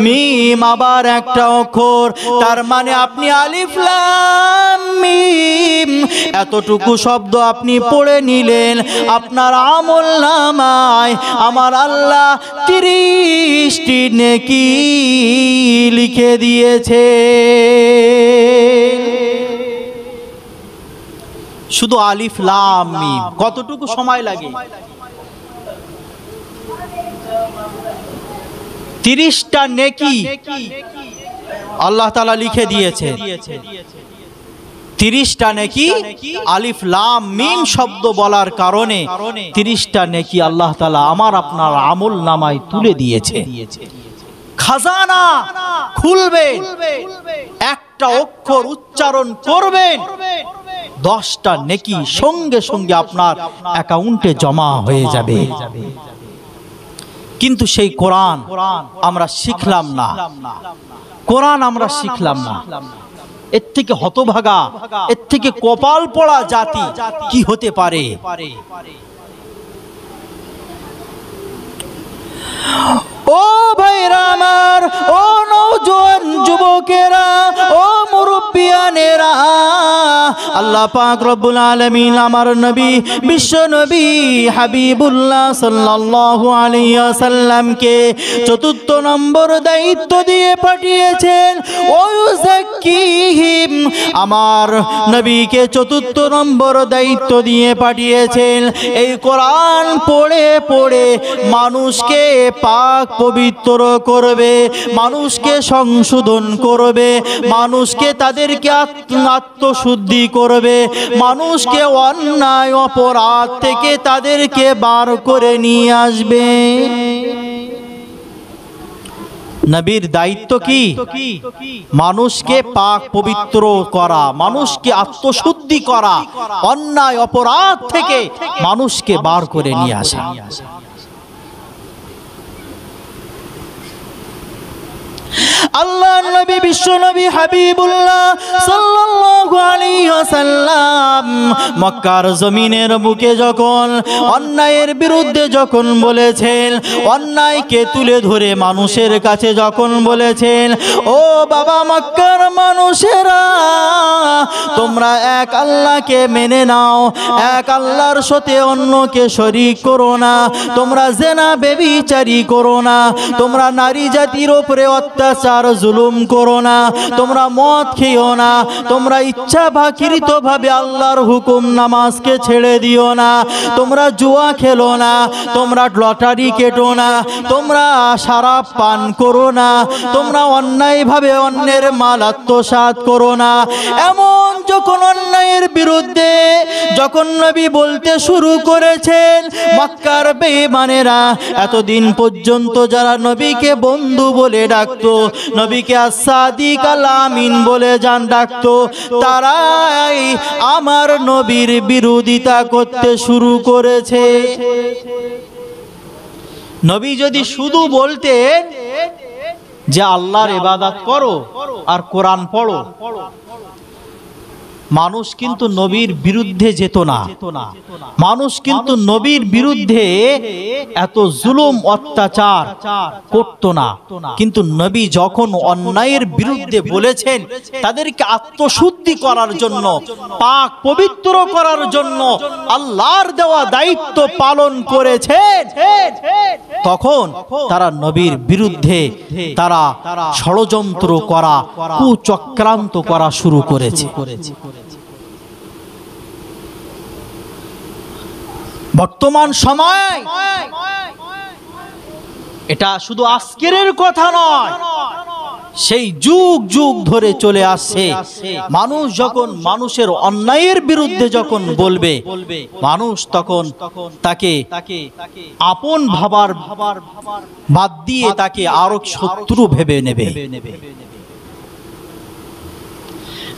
মিম আবার একটা অক্ষর। তার মানে আপনি আলিফ লাম মিম এতটুকু শব্দ আপনি পড়ে নিলেন, আপনার আমল নামায় আমার আল্লাহ 30টি নেকি লিখে দিয়েছে। শুধু আলিফ লাম মিম। কতটুকু সময় লাগে? 30টা নেকি আল্লাহ তাআলা লিখে দিয়েছে। 30টা নেকি আলিফ লাম মিম শব্দ বলার কারণে 30টা নেকি আল্লাহ তাআলা আমার আপনার আমল নামায় তুলে দিয়েছে। খাজানা খুলবে, একটা অক্ষর উচ্চারণ করবেন, 10টা নেকি সঙ্গে সঙ্গে আপনার অ্যাকাউন্টে জমা হয়ে যাবে। কিন্তু সেই কোরআন আমরা শিখলাম না, কোরআন আমরা শিখলাম না। এর থেকে হতভাগা, এর থেকে কপাল পোড়া জাতি কি হতে পারে? ও ভাইরা আমার, ও নওজোয়ান যুবকেরা, ও মুরব্বি মুরব্বিয়ানেরা, আল্লাহ পাক রব্বুল আলামিন আমার নবী বিশ্ব নবী হাবিবুল্লাহ সাল্লাল্লাহু আলাইহি ওয়াসাল্লামকে চতুর্থ নম্বর দায়িত্ব দিয়ে পাঠিয়েছেন। ওয়ায়ুযাক্কিহিম, আমার নবীকে চতুর্থ নম্বর দায়িত্ব দিয়ে পাঠিয়েছেন এই কোরআন পড়ে পড়ে মানুষকে পাক পবিত্র করবে, মানুষকে সংশোধন করবে, মানুষকে তাদেরকে আত্মশুদ্ধি করবে, মানুষকে অন্যায় অপরাধ থেকে তাদেরকে বার করে নিয়ে আসবে। নবীর দায়িত্ব কি? মানুষকে পাক পবিত্র করা, মানুষকে আত্মশুদ্ধি করা, অন্যায় অপরাধ থেকে মানুষকে বার করে নিয়ে আসা। আল্লাহর নবী বিশ্ব নবী হাবিবুল্লাহ সাল্লাল্লাহু আলাইহি ওয়াসাল্লাম মক্কার জমিনের বুকে যখন অন্যায়ের বিরুদ্ধে যখন বলেছেন, অন্যায়কে তুলে ধরে মানুষের কাছে যখন বলেছেন, ও বাবা মক্কার মানুষেরা, তোমরা এক আল্লাহকে মেনে নাও, এক আল্লাহর সাথে অন্যকে শরীক করো না, তোমরা জিনা ব্যভিচারী করো না, তোমরা নারী জাতির উপরে অত্যাচার জুলুম করো না, তোমরা মদ খেও না, তোমরা ইচ্ছাকৃতভাবে আল্লাহর হুকুম নামাজকে ছেড়ে দিও না, তোমরা জুয়া খেলো না, তোমরা লটারি কেটো না, তোমরা শরাব পান করো না, তোমরা অন্যায়ভাবে অন্যের মাল আত্মসাৎ করো না। এমন যখন অন্যায়ের বিরুদ্ধে যখন নবী বলতে শুরু করেছেন, মক্কার বেঈমানেরা এতদিন পর্যন্ত যারা নবীকে বন্ধু বলে ডাকতো, নবীকে as-সাদিক আল-আমিন বলে ডাকতো, তারাই আমার নবীর বিরোধিতা করতে শুরু করেছে। নবী যদি শুধু বলতেন যে আল্লাহর ইবাদত করো আর কোরআন পড়ো, মানুষ কিন্তু নবীর বিরুদ্ধে যেত না, মানুষ কিন্তু নবীর বিরুদ্ধে এত জুলুম অত্যাচার করত না। কিন্তু নবী যখন অন্যায়ের বিরুদ্ধে বলেছেন, তাদেরকে আত্মশুদ্ধি করার জন্য, পাক পবিত্র করার জন্য আল্লাহর দেওয়া দায়িত্ব পালন করেছেন, তখন তারা নবীর বিরুদ্ধে তারা ষড়যন্ত্র করা, কুচক্রান্ত করা শুরু করেছে। বর্তমান সময় এটা শুধু আজকের কথা নয়, সেই যুগ যুগ ধরে চলে আসছে। মানুষ যখন মানুষের অন্যায়ের বিরুদ্ধে যখন বলবে, মানুষ তখন তাকে আপন ভাবার বাদ দিয়ে তাকে আরো শত্রু ভেবে নেবে।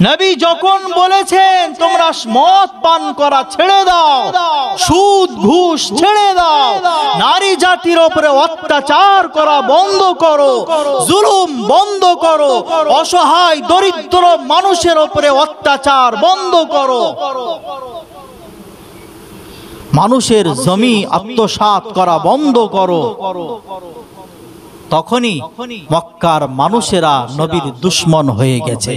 নবী যখন বলেছেন তোমরা মদ পান করা ছেড়ে দাও, সুদ ঘুষ ছেড়ে দাও, নারী জাতির উপরে অত্যাচার করা বন্ধ করো, জুলুম বন্ধ করো, অসহায় দরিদ্র মানুষের উপরে অত্যাচার বন্ধ করো, মানুষের জমি আত্মসাৎ করা বন্ধ করো, তখনই মক্কার মানুষেরা নবীর দুশমন হয়ে গেছে।